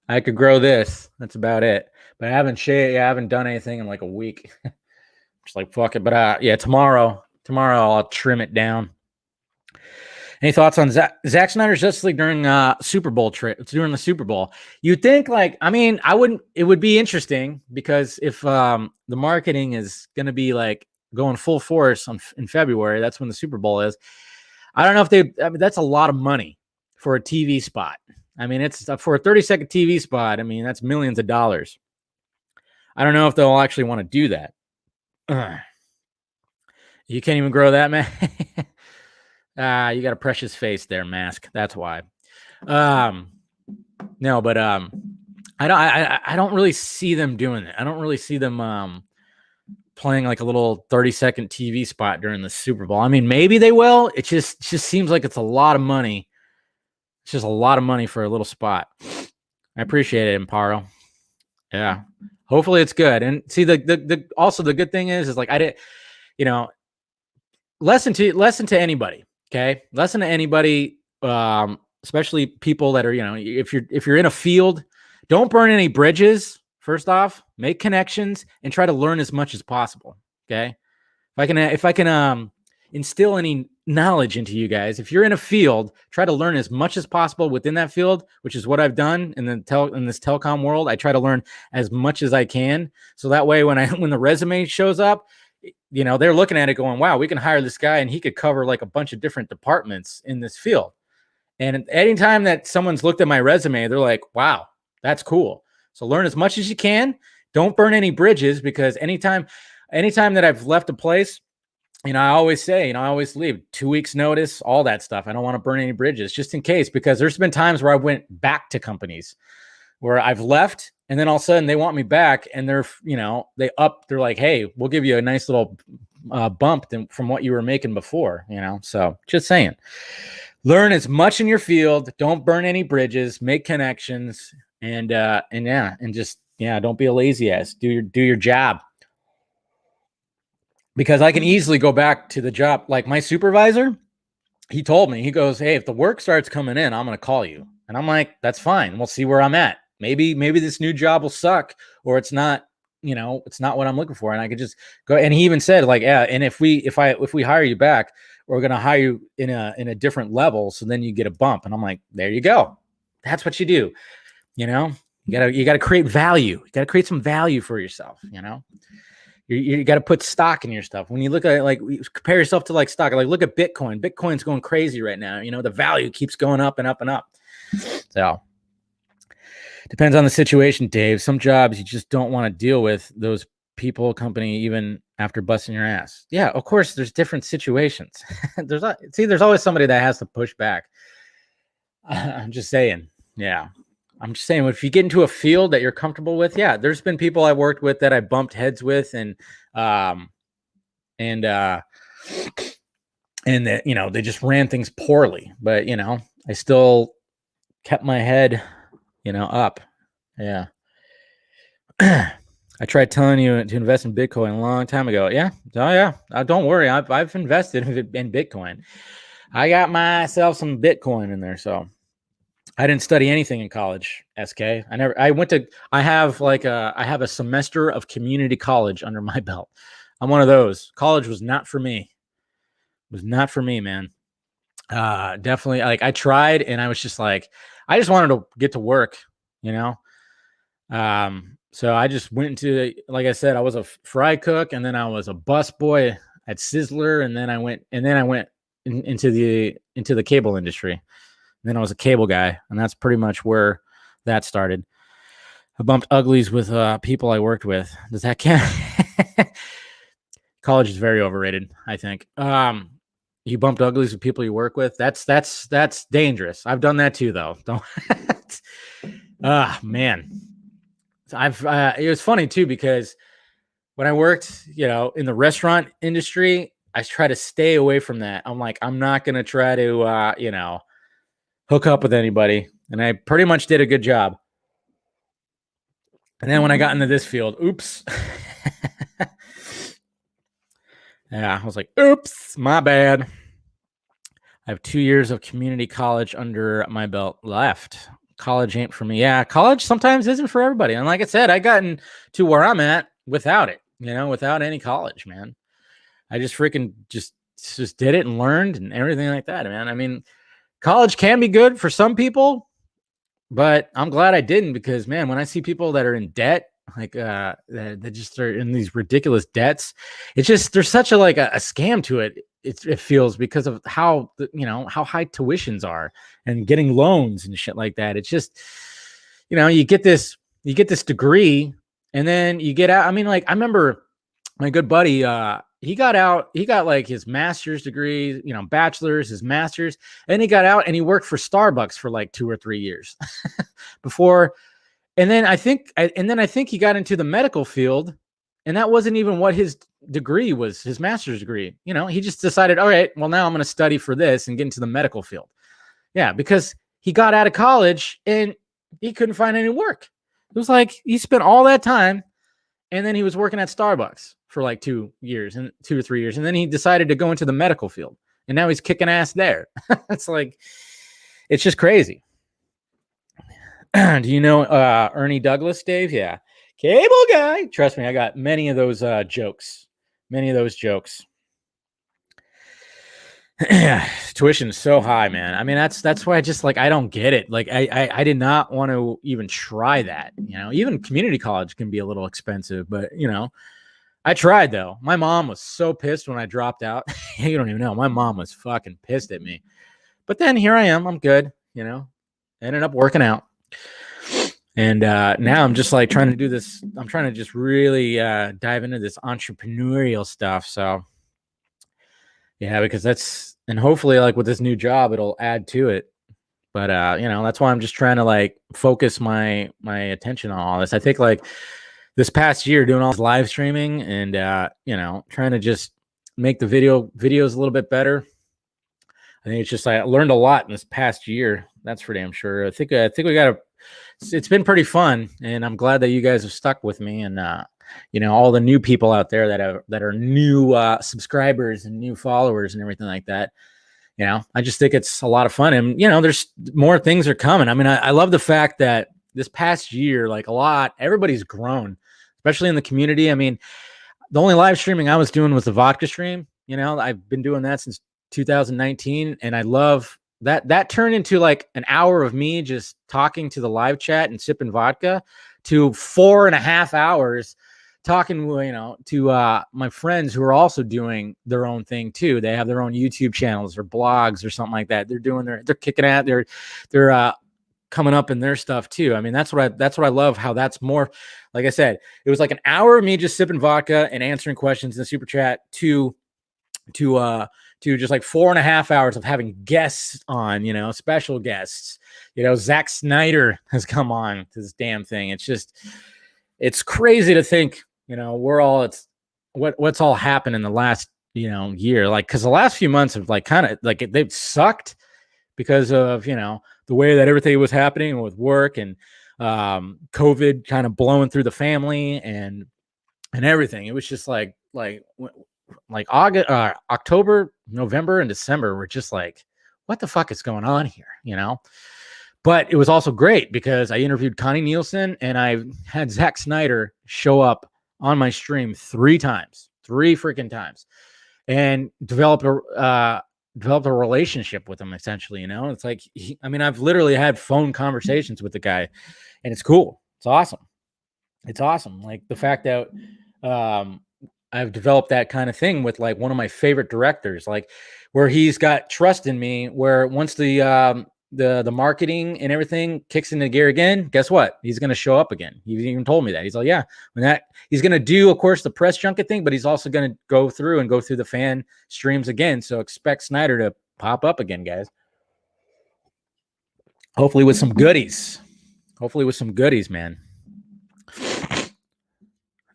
A: I could grow this. That's about it. But I haven't shaved. I haven't done anything in like a week. Just like fuck it. But yeah, tomorrow I'll trim it down. Any thoughts on Zack Snyder's Justice League during Super Bowl during the Super Bowl? You'd think I wouldn't. It would be interesting because if the marketing is going to be like going full force in February, that's when the Super Bowl is. I don't know if that's a lot of money for a TV spot. I mean, it's for a 30-second TV spot. I mean, that's millions of dollars. I don't know if they'll actually want to do that. You can't even grow that, man. You got a precious face there, Mask. That's why. No, but I don't really see them doing it. I don't really see them playing like a little 30-second TV spot during the Super Bowl. I mean, maybe they will. It just seems like it's a lot of money. It's just a lot of money for a little spot. I appreciate it, Amparo. Yeah. Hopefully it's good. And see, the also the good thing is like I did, lesson to anybody. Okay. Lesson to anybody, especially people that are, if you're in a field, don't burn any bridges. First off, make connections and try to learn as much as possible. Okay. If I can instill any knowledge into you guys, if you're in a field, try to learn as much as possible within that field, which is what I've done in this telecom world. I try to learn as much as I can. So that way, when the resume shows up, they're looking at it going, wow, we can hire this guy and he could cover like a bunch of different departments in this field. And anytime that someone's looked at my resume, they're like, wow, that's cool. So learn as much as you can. Don't burn any bridges, because anytime that I've left a place, I always say, I always leave 2 weeks notice, all that stuff. I don't want to burn any bridges just in case, because there's been times where I went back to companies where I've left and then all of a sudden they want me back and they're like, hey, we'll give you a nice little bump from what you were making before, so just saying, learn as much in your field. Don't burn any bridges, make connections, and just don't be a lazy ass. Do your job. Because I can easily go back to the job. Like my supervisor, he told me, he goes, hey, if the work starts coming in, I'm going to call you. And I'm like, that's fine. We'll see where I'm at. Maybe this new job will suck, or it's not, it's not what I'm looking for. And I could just go. And he even said like, yeah. And if we hire you back, we're going to hire you in a different level. So then you get a bump. And I'm like, there you go. That's what you do. You gotta create value. You gotta create some value for yourself. You got to put stock in your stuff. When you look at compare yourself to like stock, like look at Bitcoin. Bitcoin's going crazy right now. The value keeps going up and up and up. So depends on the situation, Dave. Some jobs you just don't want to deal with those people, company, even after busting your ass. Yeah, of course, there's different situations. There's always somebody that has to push back. I'm just saying. Yeah. I'm just saying, if you get into a field that you're comfortable with, yeah, there's been people I worked with that I bumped heads with, and that, they just ran things poorly, but I still kept my head, up. Yeah. I tried telling you to invest in Bitcoin a long time ago. Yeah. Oh yeah. Don't worry. I've invested in Bitcoin. I got myself some Bitcoin in there. So I didn't study anything in college, SK. I have a semester of community college under my belt. I'm one of those. College was not for me. It was not for me, man. Definitely. Like I tried and I was just like, I just wanted to get to work, so I just went into, like I said, I was a fry cook, and then I was a bus boy at Sizzler. And then I went into the cable industry. Then I was a cable guy, and that's pretty much where that started. I bumped uglies with people I worked with. Does that count? College is very overrated, I think. you bumped uglies with people you work with. That's dangerous. I've done that too, though. Don't. Man, it was funny too because when I worked, in the restaurant industry, I try to stay away from that. I'm like, I'm not gonna try to, hook up with anybody, and I pretty much did a good job. And then when I got into this field, oops. Yeah, I was like, oops, my bad. I have 2 years of community college under my belt left. College ain't for me. Yeah, college sometimes isn't for everybody. And like I said, I gotten to where I'm at without it, without any college, man. I just freaking just did it and learned and everything like that, man. I mean, college can be good for some people, but I'm glad I didn't because, man, when I see people that are in debt, like that just are in these ridiculous debts, it's just there's such a scam to it. It feels because of how how high tuitions are and getting loans and shit like that. It's just you get this degree and then you get out. I mean, like I remember my good buddy, he got out, he got like his master's degree, bachelor's, his master's, and he got out and he worked for Starbucks for like 2 or 3 years before. And then I think he got into the medical field, and that wasn't even what his degree was, his master's degree. He just decided, all right, well, now I'm going to study for this and get into the medical field. Yeah, because he got out of college and he couldn't find any work. It was like he spent all that time, and then he was working at Starbucks for like 2 or 3 years, and then he decided to go into the medical field, and now he's kicking ass there. It's just crazy. Do you know Ernie Douglas, Dave? Yeah. Cable guy. Trust me, I got many of those jokes. Tuition is so high, man. I mean, that's why I just I don't get it. Like I did not want to even try that. Even community college can be a little expensive, but I tried though. My mom was so pissed when I dropped out. You don't even know. My mom was fucking pissed at me. But then here I am. I'm good. Ended up working out. And now I'm just trying to do this. I'm trying to just really dive into this entrepreneurial stuff. So yeah, because and hopefully with this new job, it'll add to it. But that's why I'm just trying to focus my attention on all this. I think this past year doing all this live streaming and trying to just make the videos a little bit better. I think it's just I learned a lot in this past year. That's for damn sure. I think we got it's been pretty fun, and I'm glad that you guys have stuck with me, and all the new people out there that are new subscribers and new followers and everything like that. I just think it's a lot of fun, and there's more things are coming. I mean, I love the fact that this past year, everybody's grown, especially in the community. I mean, the only live streaming I was doing was the vodka stream. I've been doing that since 2019, and I love that turned into an hour of me just talking to the live chat and sipping vodka to 4.5 hours talking to my friends who are also doing their own thing too. They have their own YouTube channels or blogs or something like that. They're kicking at, they're coming up in their stuff too. I mean, that's what I love, how that's more, like I said, it was like an hour of me just sipping vodka and answering questions in the super chat to just 4.5 hours of having guests on, special guests. Zack Snyder has come on to this damn thing. It's crazy to think, what's all happened in the last, year. Because the last few months have they've sucked because of, the way that everything was happening with work and COVID kind of blowing through the family and everything. It was just August, October, November, and December were just what the fuck is going on here, But it was also great because I interviewed Connie Nielsen and I had Zack Snyder show up on my stream 3 freaking times, and developed a relationship with him. Essentially, it's I've literally had phone conversations with the guy, and it's cool. It's awesome. The fact that I've developed that kind of thing with one of my favorite directors, where he's got trust in me, where once the the marketing and everything kicks into gear again, guess what? He's going to show up again. He even told me that. He's like, yeah, he's going to do, of course, the press junket thing, but he's also going to go through the fan streams again. So expect Snyder to pop up again, guys. Hopefully with some goodies. Man.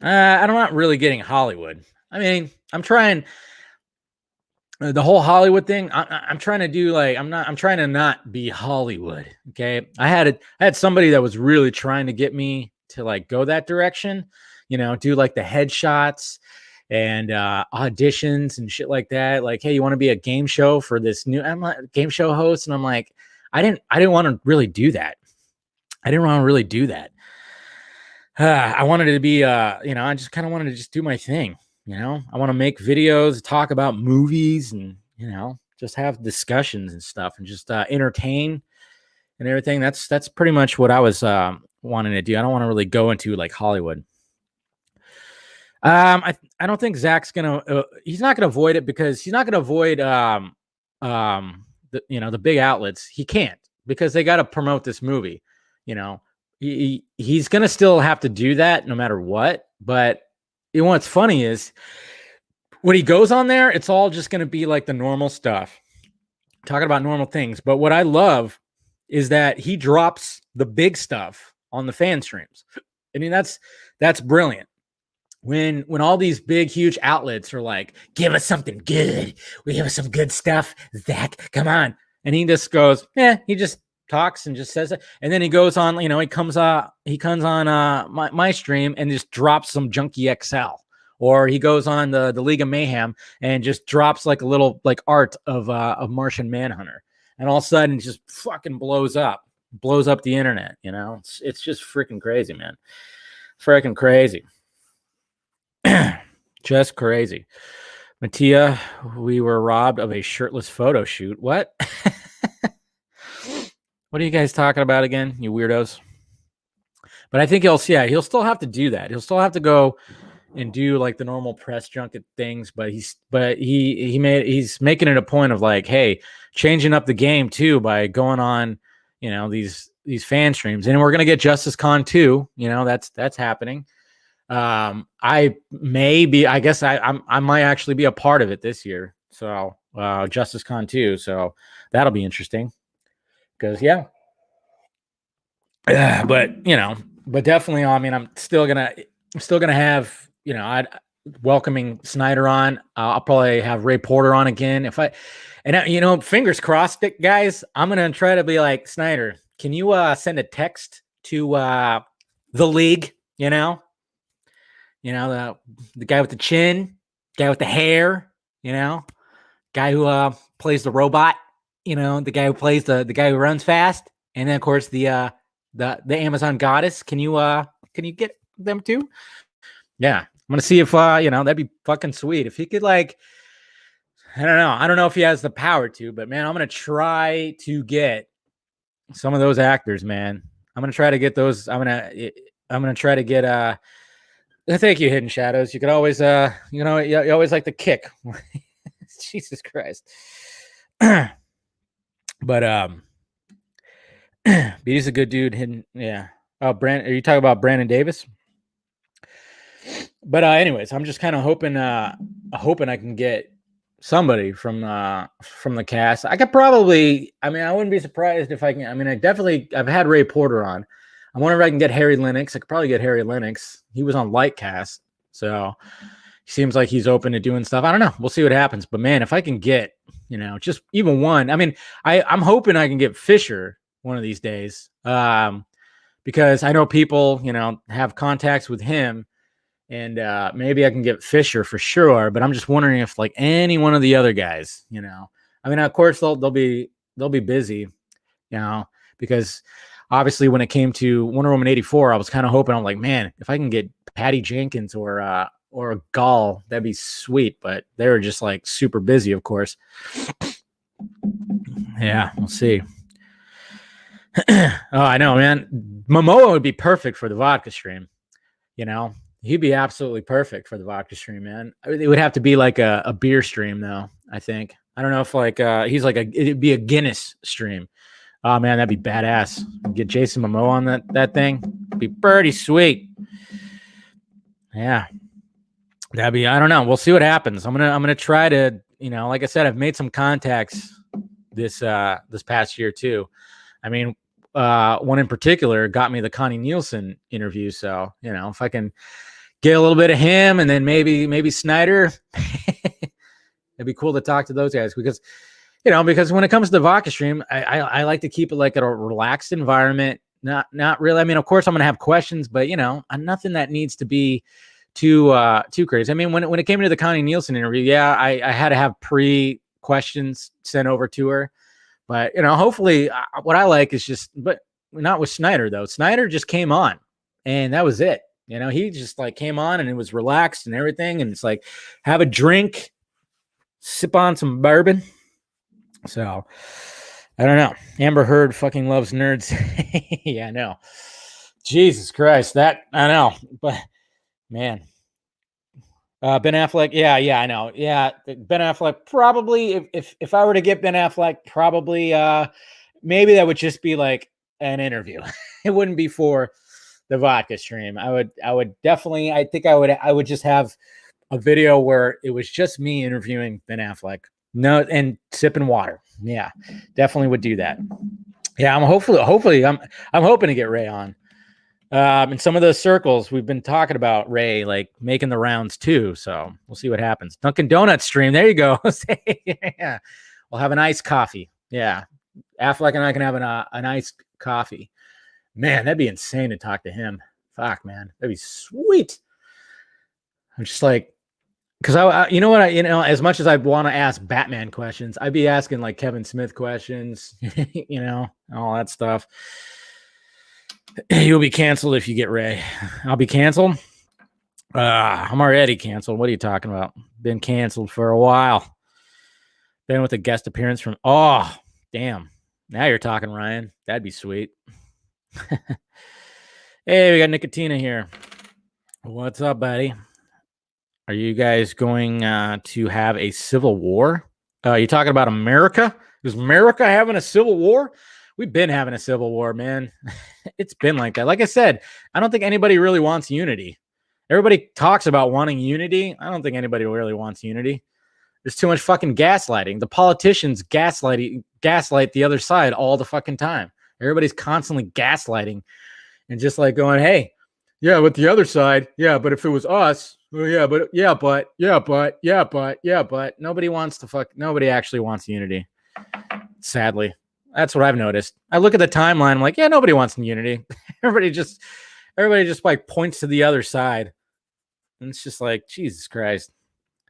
A: I'm not really getting Hollywood. I mean, I'm trying the whole Hollywood thing. I'm trying to do like, I'm trying to not be Hollywood. Okay. I had somebody that was really trying to get me to like go that direction, do like the headshots and auditions and shit like that. Like, hey, you want to be a game show for this new game show host? And I'm like, I didn't want to really do that. I wanted to be, I just kind of wanted to just do my thing. I want to make videos, talk about movies and, just have discussions and stuff and just entertain and everything. That's pretty much what I was wanting to do. I don't want to really go into like Hollywood. I don't think Zach's he's not gonna avoid it because he's not gonna avoid the big outlets. He can't because they got to promote this movie. He's gonna still have to do that no matter what. But what's funny is when he goes on there, it's all just gonna be like the normal stuff, talking about normal things. But what I love is that he drops the big stuff on the fan streams. I mean, that's brilliant. When all these big, huge outlets are like, give us something good. We have some good stuff. Zach, come on. And he just goes, he just talks and just says it. And then he goes on, he comes on my stream and just drops some Junkee XL. Or he goes on the League of Mayhem and just drops like a little like art of Martian Manhunter. And all of a sudden it just fucking blows up the internet. It's just freaking crazy, man. Freaking crazy. Just crazy. Mattia, we were robbed of a shirtless photo shoot. What? What are you guys talking about again, you weirdos? But I think he'll still have to do that. He'll still have to go and do like the normal press junket things, but he's making it a point of like, hey, changing up the game too by going on, these fan streams. And we're gonna get Justice Con too. That's happening. I might actually be a part of it this year. So Justice Con 2. So that'll be interesting. Because but definitely, I mean, I'm still gonna have, I'd welcoming Snyder on. I'll probably have Ray Porter on again. Fingers crossed, guys. I'm gonna try to be like, Snyder, can you send a text to the league? The guy with the chin, guy with the hair, guy who plays the robot, the guy who plays the guy who runs fast, and then of course the Amazon goddess. Can you get them too? Yeah, I'm gonna see if that'd be fucking sweet if he could like. I don't know if he has the power to, but man, I'm gonna try to get some of those actors, man. I'm gonna try to get those. I'm gonna try to get Thank you, Hidden Shadows. You could always, you always like to kick. Jesus Christ. But Beatty's a good dude. Hidden, yeah. Oh, are you talking about Brandon Davis? But anyways, I'm just kind of hoping I can get somebody from the cast. I could probably. I mean, I wouldn't be surprised if I can. I mean, I've had Ray Porter on. I wonder if I can get Harry Lennox. I could probably get Harry Lennox. He was on Lightcast, so he seems like he's open to doing stuff. I don't know. We'll see what happens. But man, if I can get, just even one. I mean, I'm hoping I can get Fisher one of these days, because I know people, have contacts with him, and maybe I can get Fisher for sure. But I'm just wondering if like any one of the other guys, I mean, of course they'll be busy, because. Obviously, when it came to Wonder Woman 84, I was kind of hoping, I'm like, man, if I can get Patty Jenkins or a Gall, that'd be sweet. But they were just like super busy, of course. Yeah, we'll see. Oh, I know, man. Momoa would be perfect for the vodka stream. He'd be absolutely perfect for the vodka stream, man. It would have to be like a beer stream, though. I think. I don't know if like he's like it'd be a Guinness stream. Oh man, that'd be badass. Get Jason Momoa on that thing. Be pretty sweet. Yeah. That'd be, I don't know. We'll see what happens. I'm gonna try to, like I said, I've made some contacts this past year too. I mean, one in particular got me the Connie Nielsen interview. So, if I can get a little bit of him and then maybe Snyder, it'd be cool to talk to those guys because when it comes to the vodka stream, I like to keep it like a relaxed environment. Not really. I mean, of course I'm going to have questions, but nothing that needs to be too crazy. I mean, when it came to the Connie Nielsen interview, yeah, I had to have pre-questions sent over to her. But, hopefully what I like is just, but not with Snyder though. Snyder just came on and that was it. He just like came on and it was relaxed and everything. And it's like, have a drink, sip on some bourbon. So I don't know. Amber Heard fucking loves nerds. Yeah, I know. Jesus Christ. I know. But man, Ben Affleck. Yeah, I know. Yeah, Ben Affleck probably. If I were to get Ben Affleck, probably maybe that would just be like an interview. It wouldn't be for the vodka stream. I would definitely. I think I would just have a video where it was just me interviewing Ben Affleck. No, and sipping water. Yeah, definitely would do that. Yeah, I'm hopefully I'm hoping to get Ray on. In some of those circles, we've been talking about Ray like making the rounds too. So we'll see what happens. Dunkin' Donuts stream. There you go. Yeah, we'll have an iced coffee. Yeah, Affleck and I can have an iced coffee. Man, that'd be insane to talk to him. Fuck, man, that'd be sweet. I'm just like, because as much as I want to ask Batman questions, I'd be asking like Kevin Smith questions, all that stuff. You'll be canceled if you get Ray. I'll be canceled. I'm already canceled. What are you talking about? Been canceled for a while. Been with a guest appearance from. Oh, damn. Now you're talking, Ryan. That'd be sweet. Hey, we got Nicotina here. What's up, buddy? Are you guys going to have a civil war? You talking about America? Is America having a civil war? We've been having a civil war, man. It's been like that. Like I said, I don't think anybody really wants unity. Everybody talks about wanting unity. I don't think anybody really wants unity. There's too much fucking gaslighting. The politicians gaslight the other side all the fucking time. Everybody's constantly gaslighting and just like going, hey, yeah, with the other side, yeah, but if it was us, well, but nobody actually wants unity. Sadly, that's what I've noticed. I look at the timeline, I'm like, yeah, nobody wants unity. Everybody just like points to the other side. And it's just like, Jesus Christ.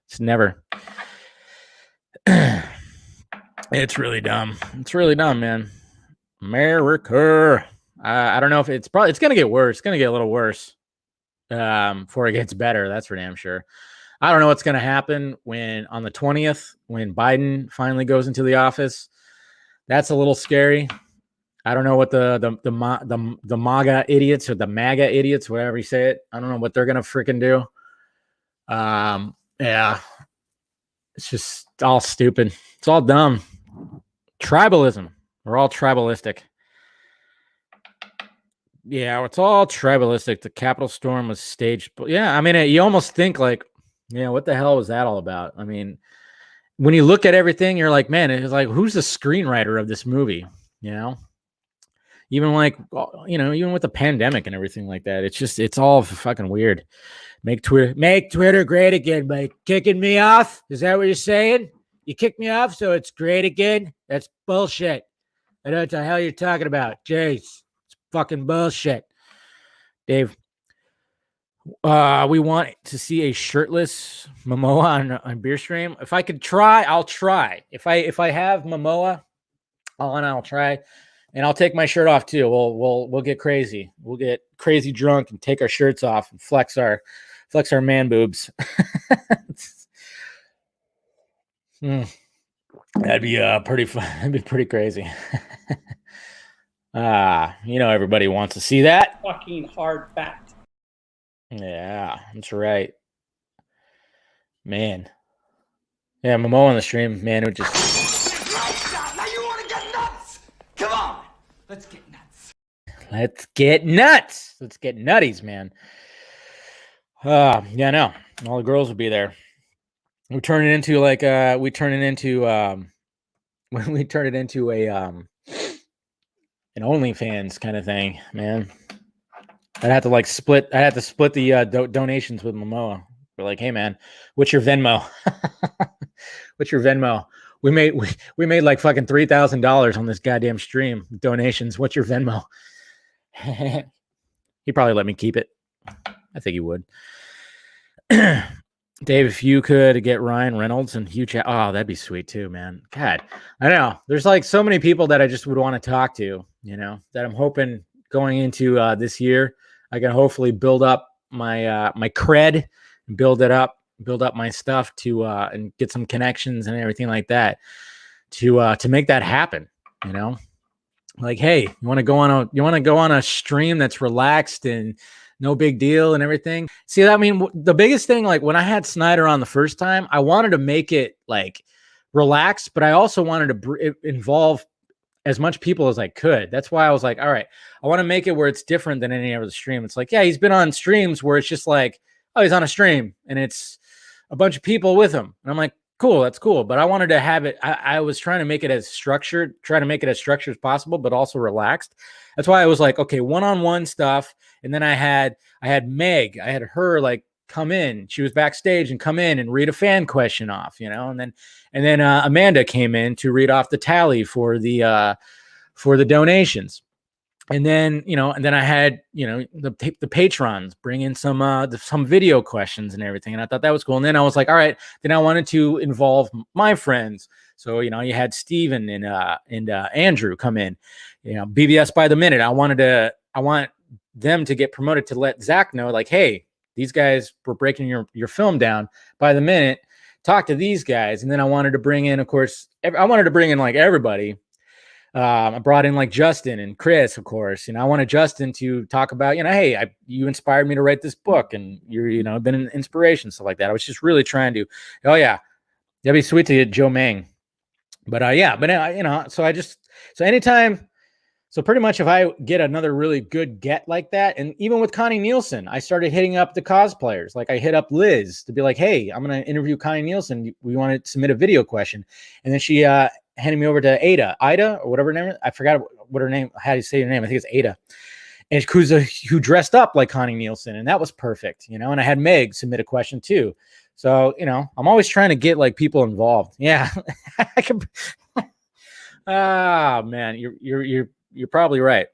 A: It's never. It's really dumb. It's really dumb, man. America. I don't know if it's going to get worse. It's going to get a little worse before it gets better. That's for damn sure. I don't know what's going to happen on the 20th, when Biden finally goes into the office. That's a little scary. I don't know what the MAGA idiots or the MAGA idiots, whatever you say it. I don't know what they're going to freaking do. Yeah. It's just all stupid. It's all dumb. Tribalism. We're all tribalistic. Yeah, it's all tribalistic. The Capitol storm was staged. But yeah, I mean, you almost think like, what the hell was that all about? I mean, when you look at everything, you're like, man, it's like, who's the screenwriter of this movie? Even like, even with the pandemic and everything like that, it's all fucking weird. Make Twitter great again by kicking me off. Is that what you're saying? You kicked me off, so it's great again? That's bullshit. I don't know what the hell you're talking about. Jeez, it's fucking bullshit. Dave, we want to see a shirtless Momoa on beer stream. If I could try, I'll try. If I have Momoa on, I'll try, and I'll take my shirt off too. We'll get crazy. We'll get crazy drunk and take our shirts off and flex our man boobs. That'd be pretty fun. That'd be pretty crazy. Everybody wants to see that.
D: Fucking hard fact.
A: Yeah, that's right. Man. Yeah, Momo on the stream, man, it would just.
B: Now you want to get nuts? Come on. Let's get nuts.
A: Let's get nuts. Let's get nutties, man. Yeah, no. All the girls will be there. We turn it into like we turn it into a an OnlyFans kind of thing, man. I'd have to split the donations with Momoa. We're like, hey man, what's your Venmo? What's your Venmo? We made like fucking $3,000 on this goddamn stream donations. What's your Venmo? He'd probably let me keep it. I think he would. Dave, if you could get Ryan Reynolds and Hugh oh, that'd be sweet too, man. God, I don't know. There's like so many people that I just would want to talk to, you know, that I'm hoping going into this year, I can hopefully build up my my cred, build up my stuff to and get some connections and everything like that to make that happen, you know. Like, hey, you want to go on a stream that's relaxed and no big deal and everything. See, I mean, the biggest thing, like when I had Snyder on the first time, I wanted to make it like relaxed, but I also wanted to involve as much people as I could. That's why I was like, all right, I want to make it where it's different than any other stream. It's like, yeah, he's been on streams where it's just like, oh, he's on a stream and it's a bunch of people with him. And I'm like, cool, that's cool. But I wanted to have it, I was trying to make it as structured, as possible, but also relaxed. That's why I was like, okay, one-on-one stuff. And then I had Meg, I had her like come in. She was backstage and come in and read a fan question off, you know, and then Amanda came in to read off the tally for the donations. And then, you know, I had, you know, the patrons bring in some video questions and everything. And I thought that was cool. And then I was like, all right, then I wanted to involve my friends. So, you know, you had Steven and Andrew come in, you know, BBS by the minute. I want them to get promoted to let Zach know, like, hey, these guys were breaking your film down by the minute. Talk to these guys. And then I wanted to bring in, of course, like everybody. I brought in like Justin and Chris, of course. You know, I wanted Justin to talk about, you know, hey, you inspired me to write this book, and you're, you know, been an inspiration, stuff like that. I was just really trying to, oh yeah, that'd be sweet to get Joe Mang. But you know, so pretty much if I get another really good get like that, and even with Connie Nielsen, I started hitting up the cosplayers. Like I hit up Liz to be like, hey, I'm going to interview Connie Nielsen. We want to submit a video question. And then she handed me over to Ida or whatever her name is. I forgot what her name, how do you say her name? I think it's Ada. And who dressed up like Connie Nielsen. And that was perfect, you know. And I had Meg submit a question too. So, you know, I'm always trying to get like people involved. Yeah. I can. Ah, man, you're probably right.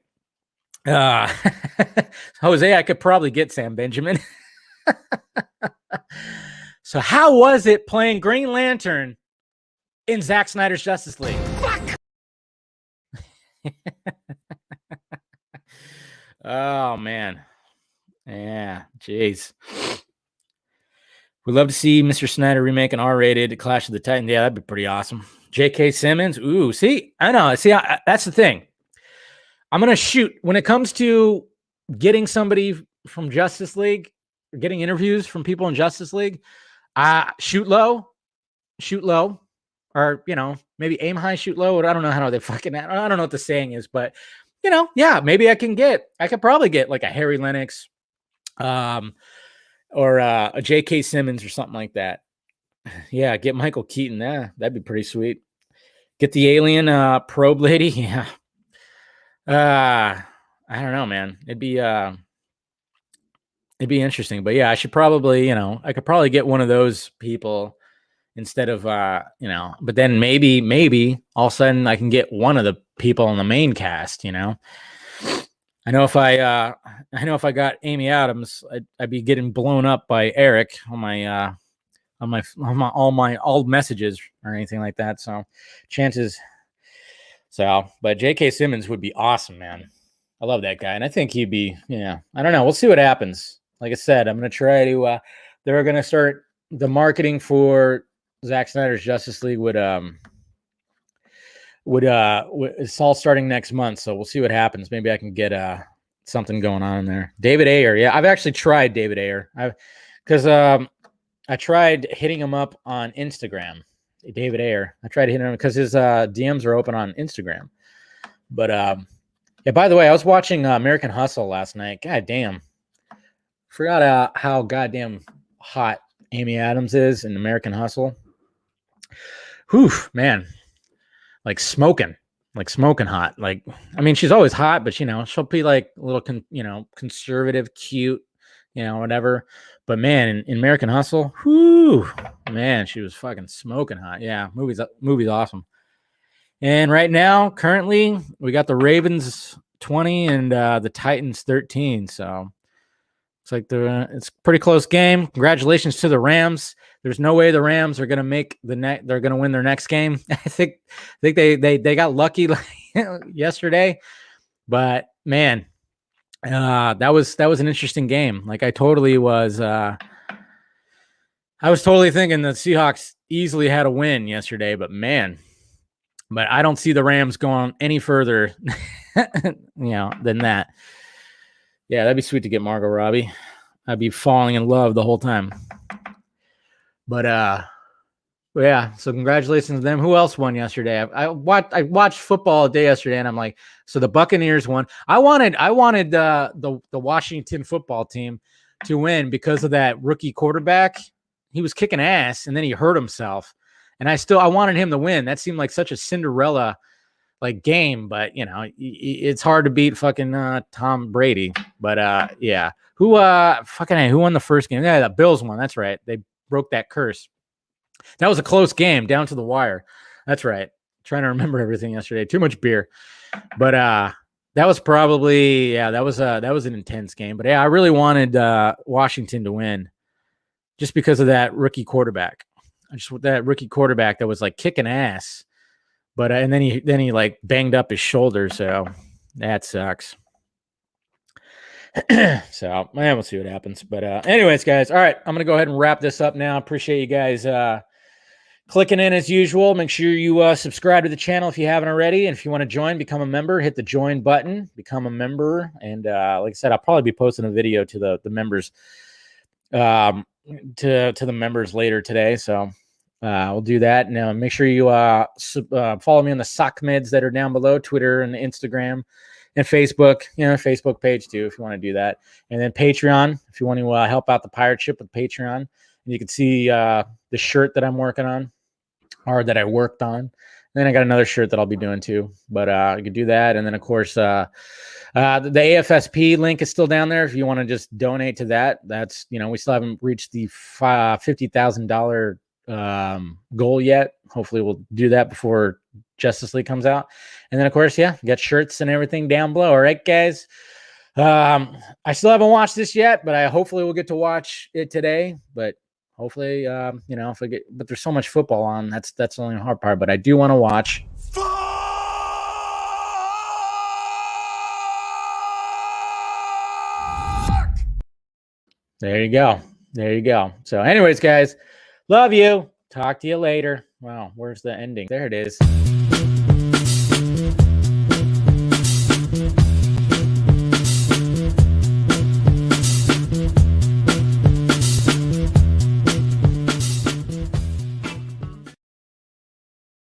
A: Jose, I could probably get Sam Benjamin. So how was it playing Green Lantern in Zack Snyder's Justice League? Fuck! Oh, man. Yeah, jeez. We'd love to see Mr. Snyder remake an R-rated Clash of the Titans. Yeah, that'd be pretty awesome. J.K. Simmons. Ooh, see, I know. See, that's the thing. I'm going to shoot. When it comes to getting somebody from Justice League, or getting interviews from people in Justice League, shoot low, or, you know, maybe aim high, shoot low. I don't know how they fucking, I don't know what the saying is, but, you know, yeah, maybe I could probably get like a Harry Lennox, or a J.K. Simmons or something like that. Yeah, get Michael Keaton. Yeah, that'd be pretty sweet. Get the alien probe lady. Yeah. I don't know, man. It'd be interesting. But yeah, I should probably, you know, I could probably get one of those people instead of you know, but then maybe all of a sudden I can get one of the people on the main cast, you know. I know if I got Amy Adams, I'd be getting blown up by Eric on my all my old messages or anything like that. So chances. So, but J.K. Simmons would be awesome, man. I love that guy, and I think he'd be. Yeah, I don't know. We'll see what happens. Like I said, I'm gonna try to. They're gonna start the marketing for Zack Snyder's Justice League it's all starting next month, so we'll see what happens. Maybe I can get something going on in there. David Ayer, yeah, I've actually tried David Ayer. I tried hitting him up on Instagram. David Ayer. I tried hitting him because his DMs are open on Instagram, but Yeah, by the way, I was watching American Hustle last night. God damn. Forgot how goddamn hot Amy Adams is in American Hustle. Whew, man. Like smoking hot. Like, I mean, she's always hot, but she'll be like a little, conservative, cute, whatever. But man, in American Hustle, whoo, man, she was fucking smoking hot. Yeah, movie's awesome. And right now, currently, we got the Ravens 20 and the Titans 13. So it's like it's a pretty close game. Congratulations to the Rams. There's no way the Rams are going to make they're going to win their next game. I think they got lucky yesterday, but man, that was an interesting game. Like I was totally thinking the Seahawks easily had a win yesterday, but man, I don't see the Rams going any further, than that. Yeah, that'd be sweet to get Margot Robbie. I'd be falling in love the whole time. But yeah. So congratulations to them. Who else won yesterday? I watched football all day yesterday, and I'm like, so the Buccaneers won. I wanted the Washington football team to win because of that rookie quarterback. He was kicking ass, and then he hurt himself. And I wanted him to win. That seemed like such a Cinderella like game, but it's hard to beat fucking Tom Brady. But yeah, who won the first game? Yeah, the Bills won. That's right. They broke that curse. That was a close game down to the wire. That's right. Trying to remember everything yesterday. Too much beer. But that was probably that was an intense game. But yeah, I really wanted Washington to win just because of that rookie quarterback. That rookie quarterback that was like kicking ass. But and then he like banged up his shoulder, so that sucks. So man, we'll see what happens. But anyways, guys, all right, I'm gonna go ahead and wrap this up now. Appreciate you guys clicking in as usual. Make sure you subscribe to the channel if you haven't already, and if you want to join, become a member. Hit the join button, become a member, and like I said, I'll probably be posting a video to the members, to the members later today. So. We'll do that. Now, make sure you follow me on the sock meds that are down below, Twitter and Instagram and Facebook, Facebook page too, if you want to do that. And then Patreon, if you want to help out the pirate ship with Patreon. And you can see the shirt that I'm working on or that I worked on. And then I got another shirt that I'll be doing too, but you can do that. And then of course, the AFSP link is still down there. If you want to just donate to that, that's, we still haven't reached the $50,000 goal yet. Hopefully we'll do that before Justice League comes out. And then of course, you got shirts and everything down below. All right, guys. I still haven't watched this yet, but I hopefully will get to watch it today. But hopefully, if I get, but there's so much football on. That's the only hard part. But I do want to watch. There you go. So anyways, guys, love you. Talk to you later. Wow, where's the ending? There it is.